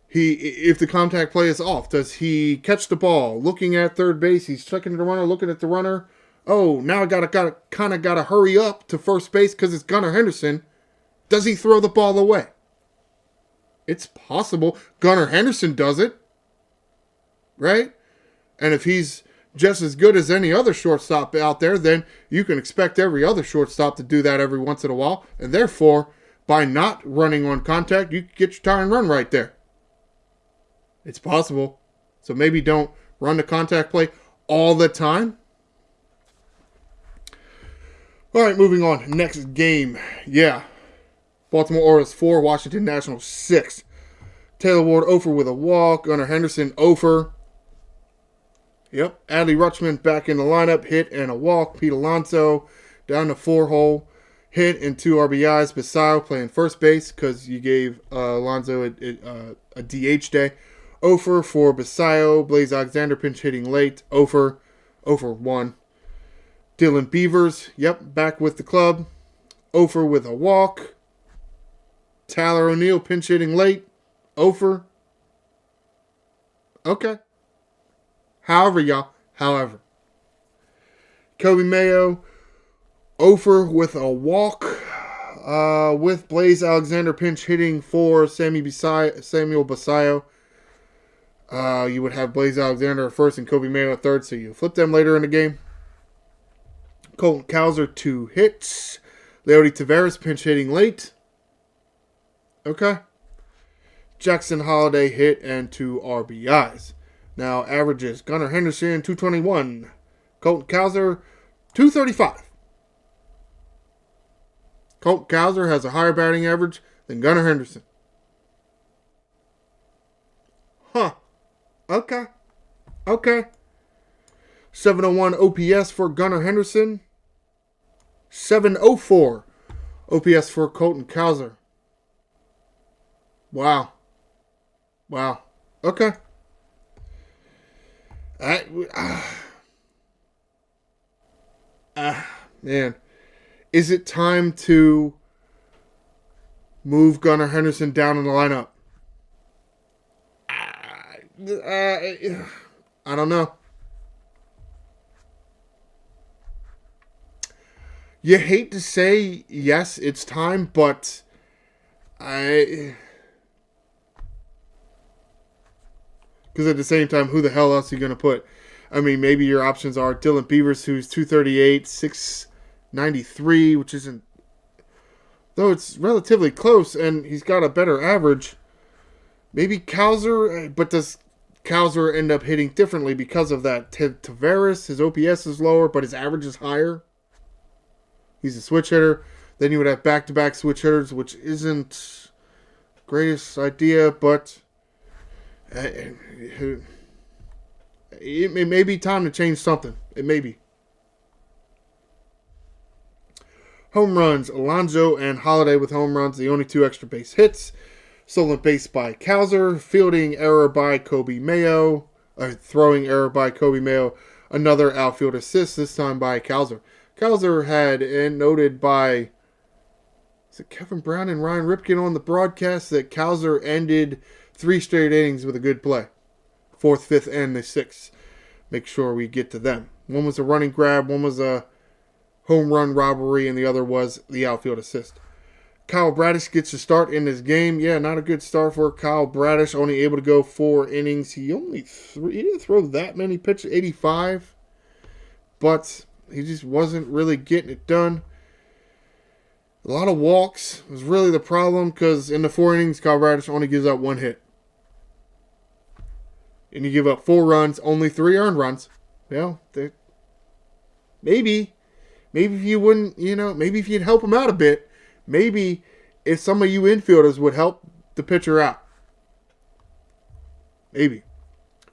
if the contact play is off, does he catch the ball, looking at third base, he's checking the runner, looking at the runner, oh, now I gotta hurry up to first base because it's Gunnar Henderson. Does he throw the ball away? It's possible. Gunnar Henderson does it, right? And if he's just as good as any other shortstop out there, then you can expect every other shortstop to do that every once in a while. And therefore, by not running on contact, you can get your tire and run right there. It's possible. So maybe don't run the contact play all the time. All right, moving on. Next game. Yeah. Baltimore Orioles 4, Washington Nationals 6. Taylor Ward over with a walk. Gunnar Henderson over. Yep. Adley Rutschman back in the lineup. Hit and a walk. Pete Alonso down the 4-hole. Hit and 2 RBIs. Basayo playing first base because you gave Alonso a DH day. Over for Basayo. Blaze Alexander pinch hitting late. Over 1. Dylan Beavers, yep, back with the club. Over with a walk. Tyler O'Neill pinch hitting late. Over. Okay. However. Kobe Mayo, over with a walk. With Blaze Alexander pinch hitting for Samuel Basayo. You would have Blaze Alexander at first and Kobe Mayo at third, so you flip them later in the game. Colton Cowser, 2 hits. Leody Taveras pinch hitting late. Okay. Jackson Holiday hit and 2 RBIs. Now averages. Gunnar Henderson, 221. Colton Cowser, 235. Colton Cowser has a higher batting average than Gunnar Henderson. Huh. Okay. 701 OPS for Gunnar Henderson. 704 OPS for Colton Cowser. Wow. Okay. Man. Is it time to move Gunnar Henderson down in the lineup? I don't know. You hate to say, yes, it's time, but because at the same time, who the hell else are you going to put? I mean, maybe your options are Dylan Beavers, who's 238, 693, which isn't, though it's relatively close, and he's got a better average. Maybe Cowser, but does Cowser end up hitting differently because of that? Taveras, his OPS is lower, but his average is higher. He's a switch hitter. Then you would have back-to-back switch hitters, which isn't the greatest idea, but it may be time to change something. It may be. Home runs, Alonso and Holiday with home runs, the only 2 extra base hits. Stolen base by Cowser. Fielding error by Kobe Mayo. Throwing error by Kobe Mayo. Another outfield assist, this time by Cowser. Cowser had, and noted by, is it Kevin Brown and Ryan Ripken on the broadcast, that Cowser ended 3 straight innings with a good play. 4th, 5th, and the 6th. Make sure we get to them. One was a running grab, one was a home run robbery, and the other was the outfield assist. Kyle Bradish gets a start in this game. Yeah, not a good start for Kyle Bradish. Only able to go 4 innings. He didn't throw that many pitches, 85. But he just wasn't really getting it done. A lot of walks was really the problem because in the 4 innings, Kyle Bradish only gives up 1 hit. And you give up 4 runs, only 3 earned runs. Well, maybe if you wouldn't, maybe if you'd help him out a bit, maybe if some of you infielders would help the pitcher out. Maybe.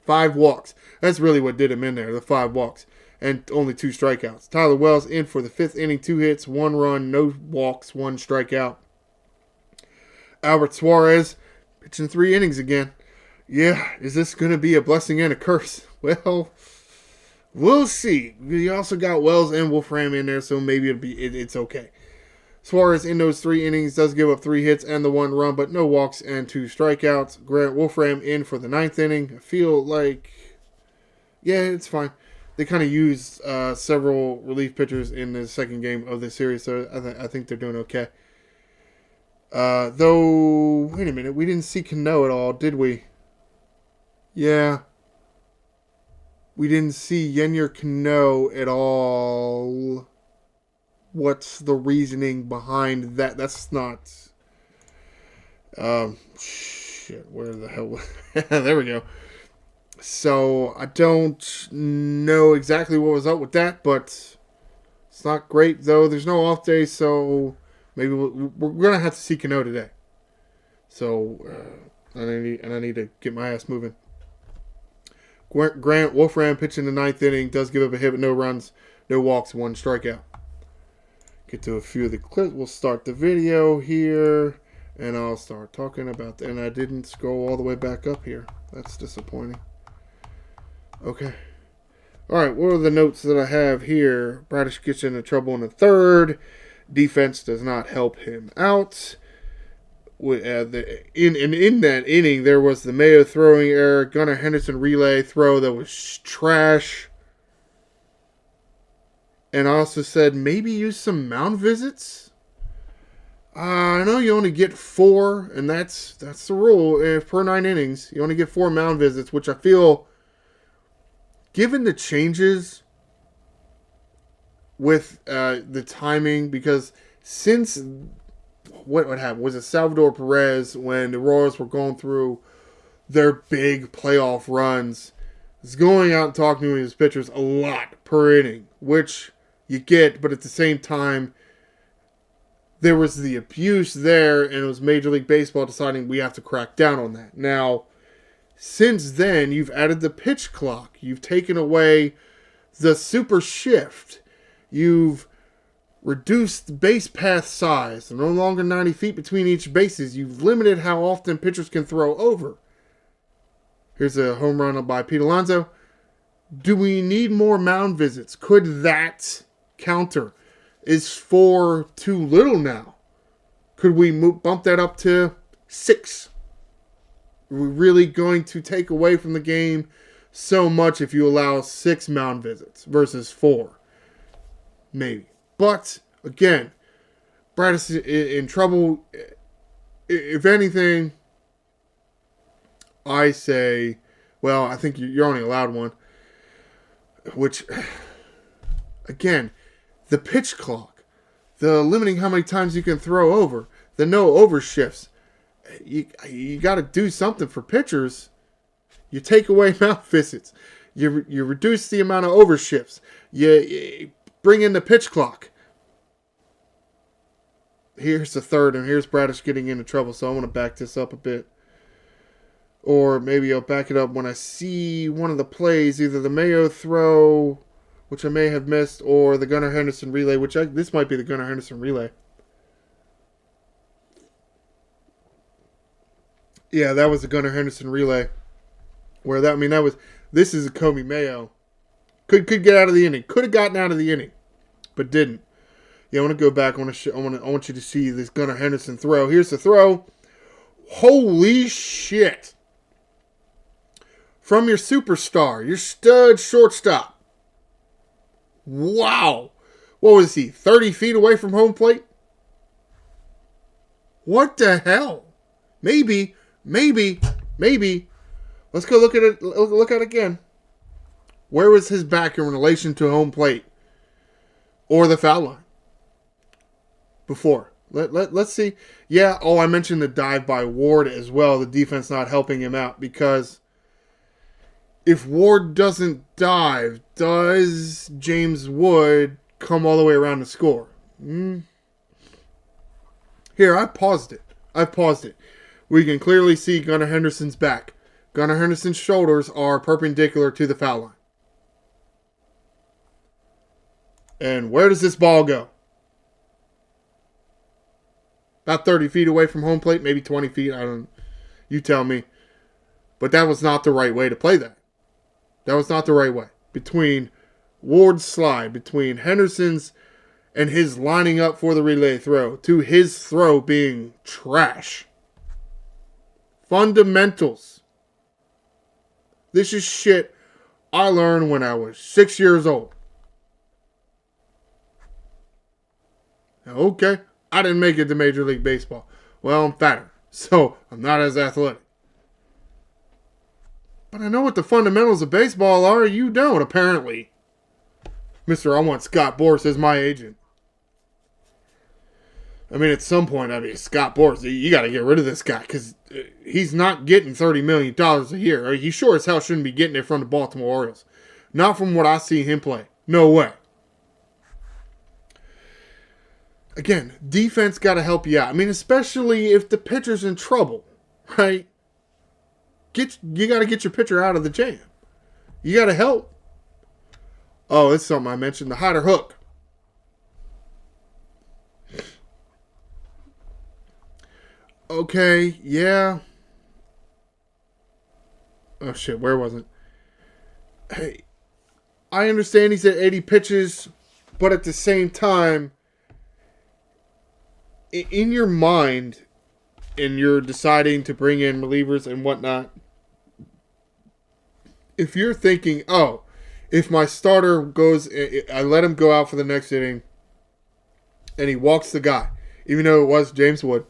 5 walks. That's really what did him in there, the 5 walks. And only 2 strikeouts. Tyler Wells in for the 5th inning, 2 hits, 1 run, no walks, 1 strikeout. Albert Suarez pitching 3 innings again. Yeah, is this going to be a blessing and a curse? Well, we'll see. You also got Wells and Wolfram in there, so maybe it's okay. Suarez in those 3 innings does give up 3 hits and the 1 run, but no walks and 2 strikeouts. Grant Wolfram in for the 9th inning. I feel like, yeah, it's fine. They kind of used several relief pitchers in the second game of the series, so I think they're doing okay. Though, wait a minute, we didn't see Cano at all, did we? Yeah. We didn't see Yennier Cano at all. What's the reasoning behind that? That's not... shit, where the hell... There we go. So, I don't know exactly what was up with that, but it's not great, though. There's no off day, so maybe we're going to have to see Cano today. So, I need to get my ass moving. Grant Wolfram pitching the 9th inning, does give up a hit, but no runs, no walks, 1 strikeout. Get to a few of the clips. We'll start the video here, and I'll start talking about that. And I didn't scroll all the way back up here. That's disappointing. Okay. All right, what are the notes that I have here? Bradish gets into trouble in the 3rd. Defense does not help him out. In that inning, there was the Mayo throwing error, Gunnar Henderson relay throw that was trash. And I also said maybe use some mound visits. I know you only get 4, and that's the rule. Per 9 innings, you only get 4 mound visits, which I feel, given the changes with the timing, because since what happened was it Salvador Perez when the Royals were going through their big playoff runs, is going out and talking to his pitchers a lot per inning, which you get, but at the same time, there was the abuse there, and it was Major League Baseball deciding we have to crack down on that. Now, since then, you've added the pitch clock. You've taken away the super shift. You've reduced base path size. No longer 90 feet between each bases. You've limited how often pitchers can throw over. Here's a home run by Pete Alonso. Do we need more mound visits? Could that counter? Is 4 too little now? Could we bump that up to 6? Are we really going to take away from the game so much if you allow 6 mound visits versus 4? Maybe. But, again, Bradish is in trouble. If anything, I say, well, I think you're only allowed 1. Which, again, the pitch clock, the limiting how many times you can throw over, the no over shifts. You got to do something for pitchers. You take away mound visits. You reduce the amount of over shifts. You bring in the pitch clock. Here's the 3rd, and here's Bradish getting into trouble, so I want to back this up a bit. Or maybe I'll back it up when I see one of the plays, either the Mayo throw, which I may have missed, or the Gunnar Henderson relay, this might be the Gunnar Henderson relay. Yeah, that was the Gunnar Henderson relay. This is a Comey Mayo. Could get out of the inning. Could have gotten out of the inning, but didn't. Yeah, I want to go back. I want you to see this Gunnar Henderson throw. Here's the throw. Holy shit. From your superstar, your stud shortstop. Wow. What was he, 30 feet away from home plate? What the hell? Maybe. Let's go look at it. Look at it again. Where was his back in relation to home plate? Or the foul line? Before. Let's see. Yeah, I mentioned the dive by Ward as well. The defense not helping him out, because if Ward doesn't dive, does James Wood come all the way around to score? Here, I paused it. We can clearly see Gunnar Henderson's back. Gunnar Henderson's shoulders are perpendicular to the foul line. And where does this ball go? About 30 feet away from home plate, maybe 20 feet. You tell me. But that was not the right way to play that. That was not the right way. Between Ward's slide, between Henderson's and his lining up for the relay throw, to his throw being trash. Fundamentals. This is shit I learned when I was 6 years old. Okay, I didn't make it to Major League Baseball. Well, I'm fatter, so I'm not as athletic. But I know what the fundamentals of baseball are. You don't, apparently. Mr. I want Scott Boras as my agent. I mean, at some point, Scott Boras, you got to get rid of this guy because he's not getting $30 million a year. He sure as hell shouldn't be getting it from the Baltimore Orioles. Not from what I see him play. No way. Again, defense got to help you out. I mean, especially if the pitcher's in trouble, right? You got to get your pitcher out of the jam. You got to help. Oh, it's something I mentioned. The hot or hook. Okay, yeah. Oh, shit, where was it? Hey, I understand he said 80 pitches, but at the same time, in your mind, and you're deciding to bring in relievers and whatnot, if you're thinking, oh, if my starter goes, I let him go out for the next inning, and he walks the guy, even though it was James Wood,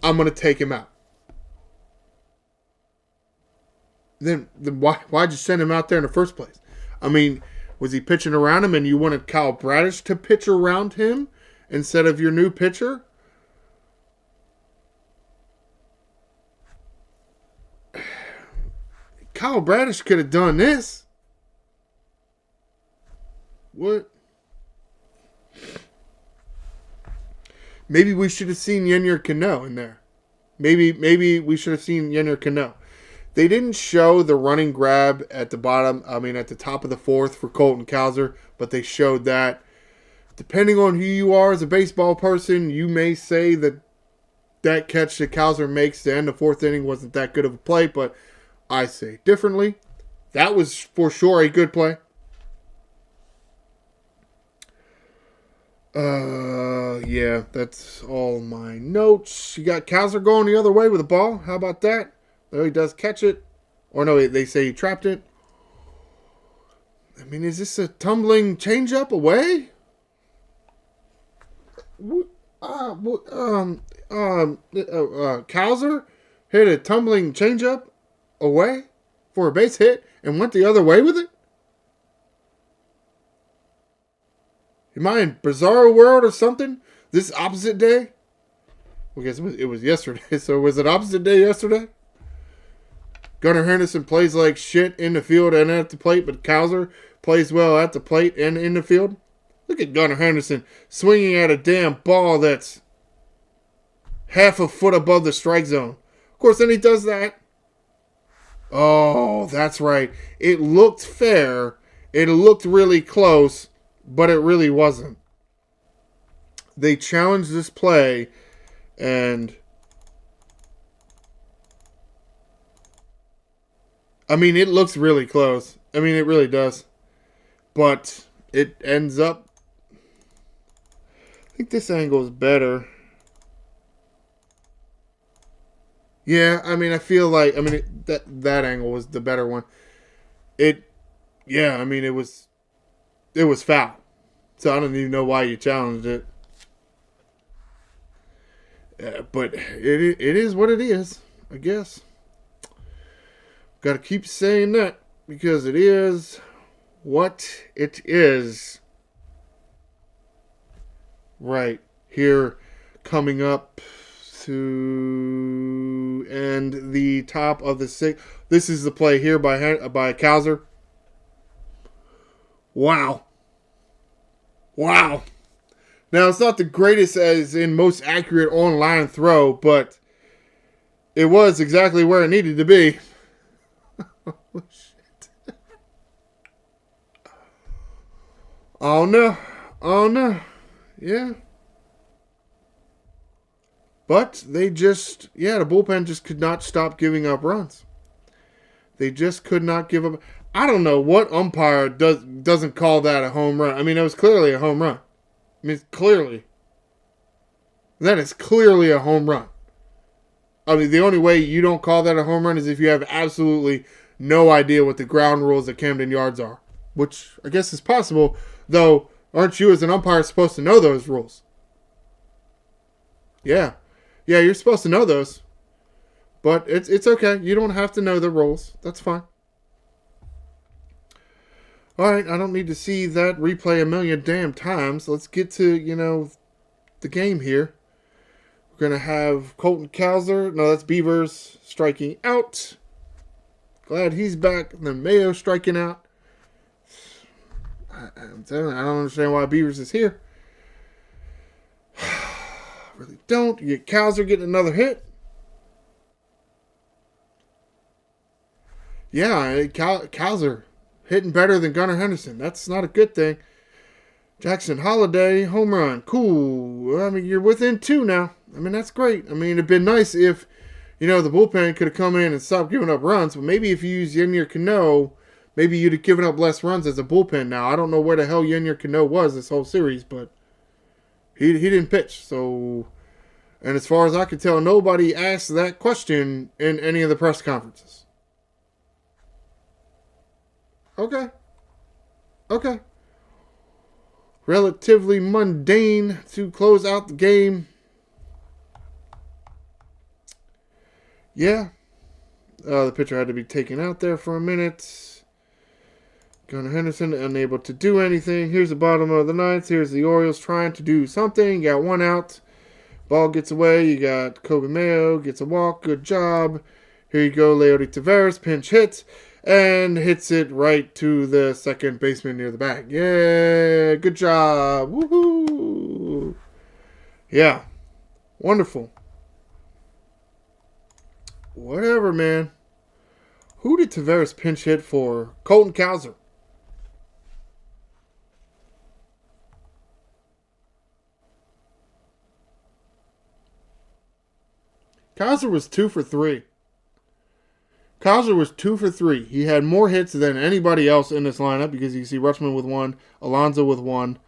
I'm going to take him out. Then why'd you send him out there in the first place? I mean, was he pitching around him and you wanted Kyle Bradish to pitch around him instead of your new pitcher? Kyle Bradish could have done this. What? Maybe we should have seen Yennier Cano in there. Maybe we should have seen Yennier Cano. They didn't show the running grab at the bottom, at the top of the fourth for Colton Cowser, but they showed that. Depending on who you are as a baseball person, you may say that catch that Cowser makes to end the fourth inning wasn't that good of a play, but I say differently. That was for sure a good play. Yeah, that's all my notes. You got Cowser going the other way with the ball. How about that? Oh, he does catch it. Or no, they say he trapped it. I mean, is this a tumbling changeup away? Cowser hit a tumbling changeup away for a base hit and went the other way with it? Am I in Bizarro World or something? This opposite day? Well, I guess it was yesterday. So was it opposite day yesterday? Gunnar Henderson plays like shit in the field and at the plate, but Cowser plays well at the plate and in the field. Look at Gunnar Henderson swinging at a damn ball that's half a foot above the strike zone. Of course, then he does that. Oh, that's right. It looked fair. It looked really close, but it really wasn't. They challenged this play, and it looks really close. It really does. But it ends up, I think this angle is better. Yeah, I feel like, that angle was the better one. It was foul. So I don't even know why you challenged it. But it is what it is, I guess. Got to keep saying that because it is what it is. Right here, coming up to end the top of the sixth. This is the play here by Cowser. Wow. Now, it's not the greatest as in most accurate on-line throw, but it was exactly where it needed to be. Oh, shit. Oh, no. Yeah. But the bullpen just could not stop giving up runs. They just could not give up. I don't know what umpire doesn't call that a home run. I mean, it was clearly a home run. I mean, clearly. That is clearly a home run. I mean, the only way you don't call that a home run is if you have absolutely no idea what the ground rules at Camden Yards are. Which I guess is possible, though aren't you as an umpire supposed to know those rules? Yeah. Yeah, you're supposed to know those. But it's okay. You don't have to know the rules. That's fine. Alright, I don't need to see that replay a million damn times. Let's get to, the game here. We're going to have Colton Cowser. No, that's Beavers striking out. Glad he's back. And then Mayo striking out. I'm telling you, I don't understand why Beavers is here. Really don't. You get Cowser getting another hit. Yeah, Cowser hitting better than Gunnar Henderson. That's not a good thing. Jackson Holiday, home run. Cool. I mean, you're within 2 now. I mean, that's great. I mean, it'd been nice if, the bullpen could have come in and stopped giving up runs. But maybe if you use Yennier Cano, maybe you'd have given up less runs as a bullpen now. I don't know where the hell Yennier Cano was this whole series, but he didn't pitch. So, and as far as I could tell, nobody asked that question in any of the press conferences. Okay. Relatively mundane to close out the game. Yeah. The pitcher had to be taken out there for a minute. Gunnar Henderson unable to do anything. Here's the bottom of the ninth. Here's the Orioles trying to do something. You got 1 out. Ball gets away. You got Kobe Mayo gets a walk. Good job. Here you go, Leody Taveras. Pinch hit. And hits it right to the second baseman near the bag. Yeah, good job. Woohoo. Yeah, wonderful. Whatever, man. Who did Taveras pinch hit for? Colton Cowser. Cowser was 2 for 3. Cowser was 2 for 3. He had more hits than anybody else in this lineup because you see Rutschman with 1, Alonso with 1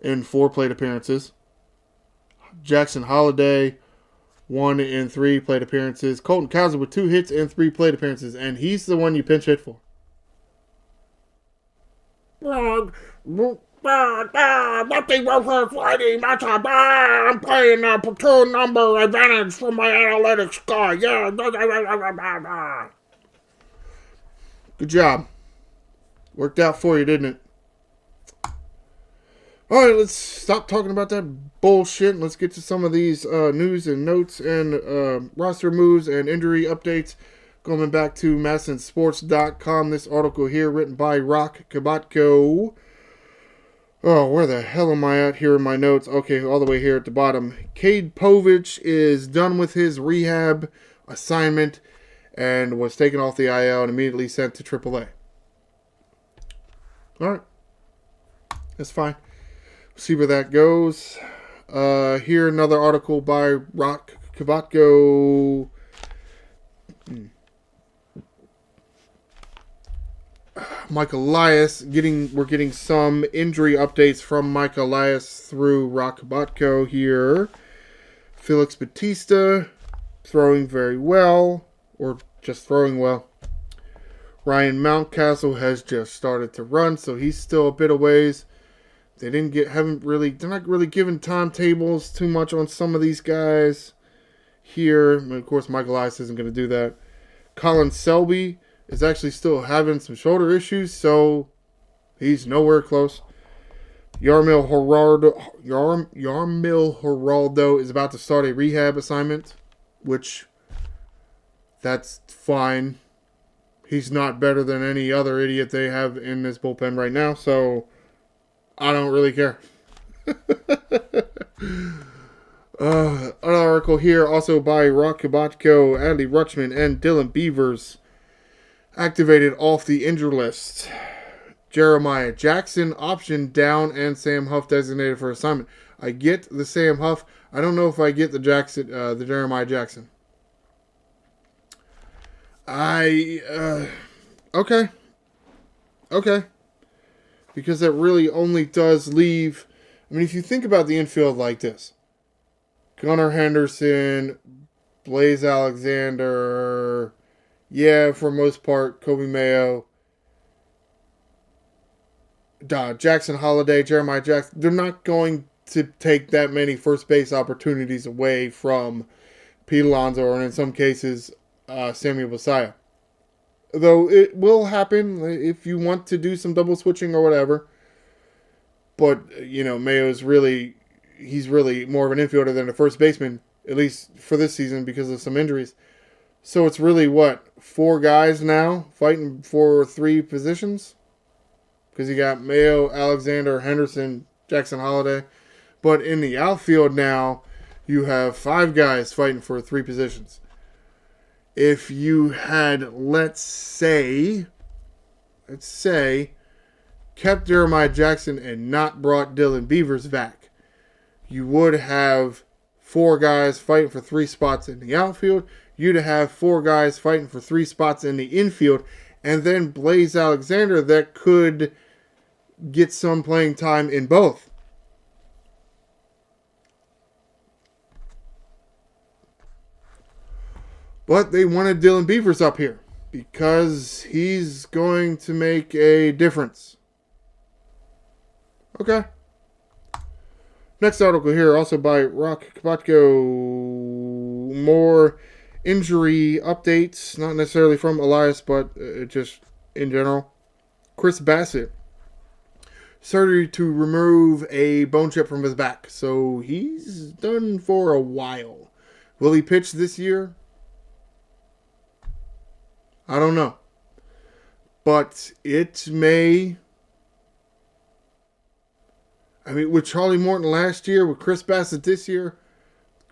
in 4 plate appearances. Jackson Holiday, 1 in 3 plate appearances. Colton Cowser with 2 hits and 3 plate appearances, and he's the one you pinch hit for. Nothing over Friday matchup. I'm playing a platoon number advantage from my analytics guy. Yeah. Good job. Worked out for you, didn't it? Alright, let's stop talking about that bullshit. Let's get to some of these news and notes and roster moves and injury updates. Going back to MASNsports.com. This article here written by Rock Kabatko. Oh, where the hell am I at here in my notes? Okay, all the way here at the bottom. Cade Povich is done with his rehab assignment and was taken off the IL and immediately sent to AAA. Alright. That's fine. See where that goes. Here, another article by Rock Kabatko. Mike Elias, we're getting some injury updates from Mike Elias through Rock Kabatko here. Felix Bautista throwing very well, or just throwing well. Ryan Mountcastle has just started to run, so he's still a bit of ways. They're not really giving timetables too much on some of these guys here. And of course, Mike Elias isn't going to do that. Colin Selby is actually still having some shoulder issues, so he's nowhere close. Yarmil Geraldo is about to start a rehab assignment, which that's fine. He's not better than any other idiot they have in this bullpen right now, so I don't really care. An article here also by Rock Kabatko, Adley Rutschman, and Dylan Beavers activated off the injured list. Jeremiah Jackson optioned down and Sam Huff designated for assignment. I get the Sam Huff. I don't know if I get the Jeremiah Jackson. Okay. Okay. Because that really only does leave... I mean, if you think about the infield like this. Gunnar Henderson, Blaze Alexander... Yeah, for most part, Kobe Mayo... Jackson Holiday, Jeremiah Jackson, they're not going to take that many first base opportunities away from Pete Alonso or in some cases Samuel Basallo. Though it will happen if you want to do some double switching or whatever. But, Mayo's he's really more of an infielder than a first baseman, at least for this season because of some injuries. So it's really, 4 guys now fighting for 3 positions? Because you got Mayo, Alexander, Henderson, Jackson Holiday. But in the outfield now, you have 5 guys fighting for 3 positions. If you had, let's say, kept Jeremiah Jackson and not brought Dylan Beavers back, you would have 4 guys fighting for 3 spots in the outfield. You'd have 4 guys fighting for 3 spots in the infield. And then Blaze Alexander that could get some playing time in both. But they wanted Dylan Beavers up here because he's going to make a difference. Okay. Next article here, also by Rock Kapatko. More injury updates, not necessarily from Elias, but just in general. Chris Bassett. Surgery to remove a bone chip from his back. So he's done for a while. Will he pitch this year? I don't know. But it may... I mean, with Charlie Morton last year, with Chris Bassett this year,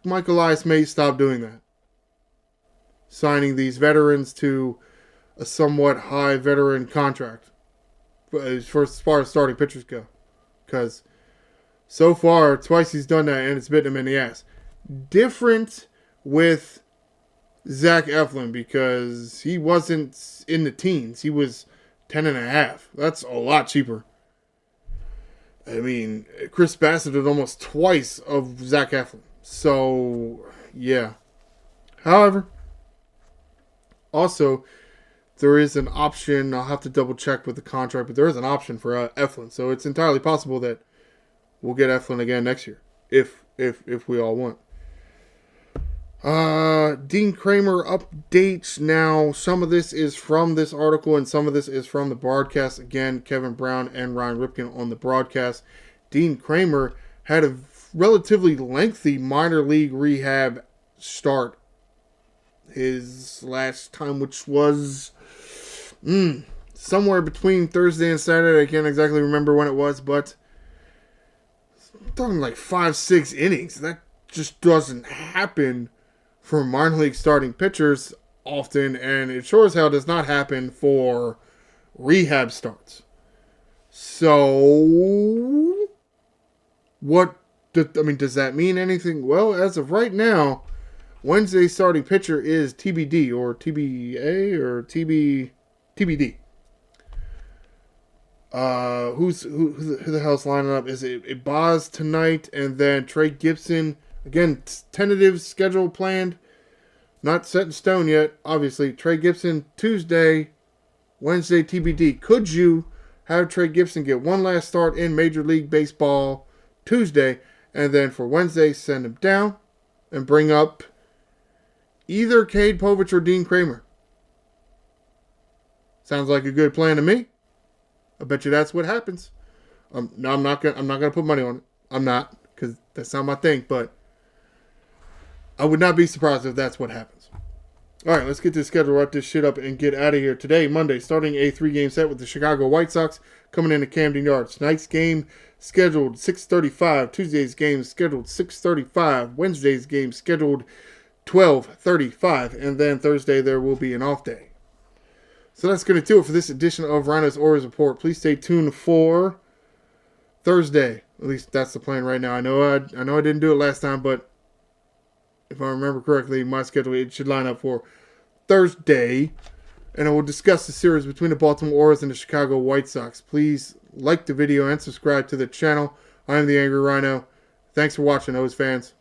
Mike Elias may stop doing that. Signing these veterans to a somewhat high veteran contract. As far as starting pitchers go. Because so far, twice he's done that and it's bitten him in the ass. Different with Zach Eflin because he wasn't in the teens. He was 10.5. That's a lot cheaper. I mean, Chris Bassett did almost twice of Zach Eflin. So, yeah. However, also, there is an option. I'll have to double check with the contract, but there is an option for Eflin. So it's entirely possible that we'll get Eflin again next year, if we all want. Dean Kramer updates now. Some of this is from this article, and some of this is from the broadcast. Again, Kevin Brown and Ryan Ripken on the broadcast. Dean Kramer had a relatively lengthy minor league rehab start. His last time, which was somewhere between Thursday and Saturday. I can't exactly remember when it was, but I'm talking like 5-6 innings. That just doesn't happen for minor league starting pitchers often, and it sure as hell does not happen for rehab starts. So, does that mean anything? Well, as of right now, Wednesday's starting pitcher is TBD or TBA or TBD. Who the hell's lining up? Is it Boz tonight and then Trey Gibson? Again, tentative schedule planned. Not set in stone yet. Obviously, Trey Gibson Tuesday, Wednesday TBD. Could you have Trey Gibson get one last start in Major League Baseball Tuesday, and then for Wednesday send him down and bring up either Cade Povich or Dean Kramer? Sounds like a good plan to me. I bet you that's what happens. No, I'm not gonna put money on it. I'm not, because that's not my thing. But I would not be surprised if that's what happens. All right, let's get this schedule, wrap this shit up, and get out of here. Today, Monday, starting a 3-game set with the Chicago White Sox coming into Camden Yards. Tonight's game scheduled 6:35. Tuesday's game scheduled 6:35. Wednesday's game scheduled 12:35. And then Thursday there will be an off day. So that's going to do it for this edition of Ryno's Orioles Report. Please stay tuned for Thursday. At least that's the plan right now. I know I didn't do it last time, but if I remember correctly, my schedule, it should line up for Thursday. and I will discuss the series between the Baltimore Orioles and the Chicago White Sox. Please like the video and subscribe to the channel. I am the Angry Rhino. Thanks for watching, O's fans.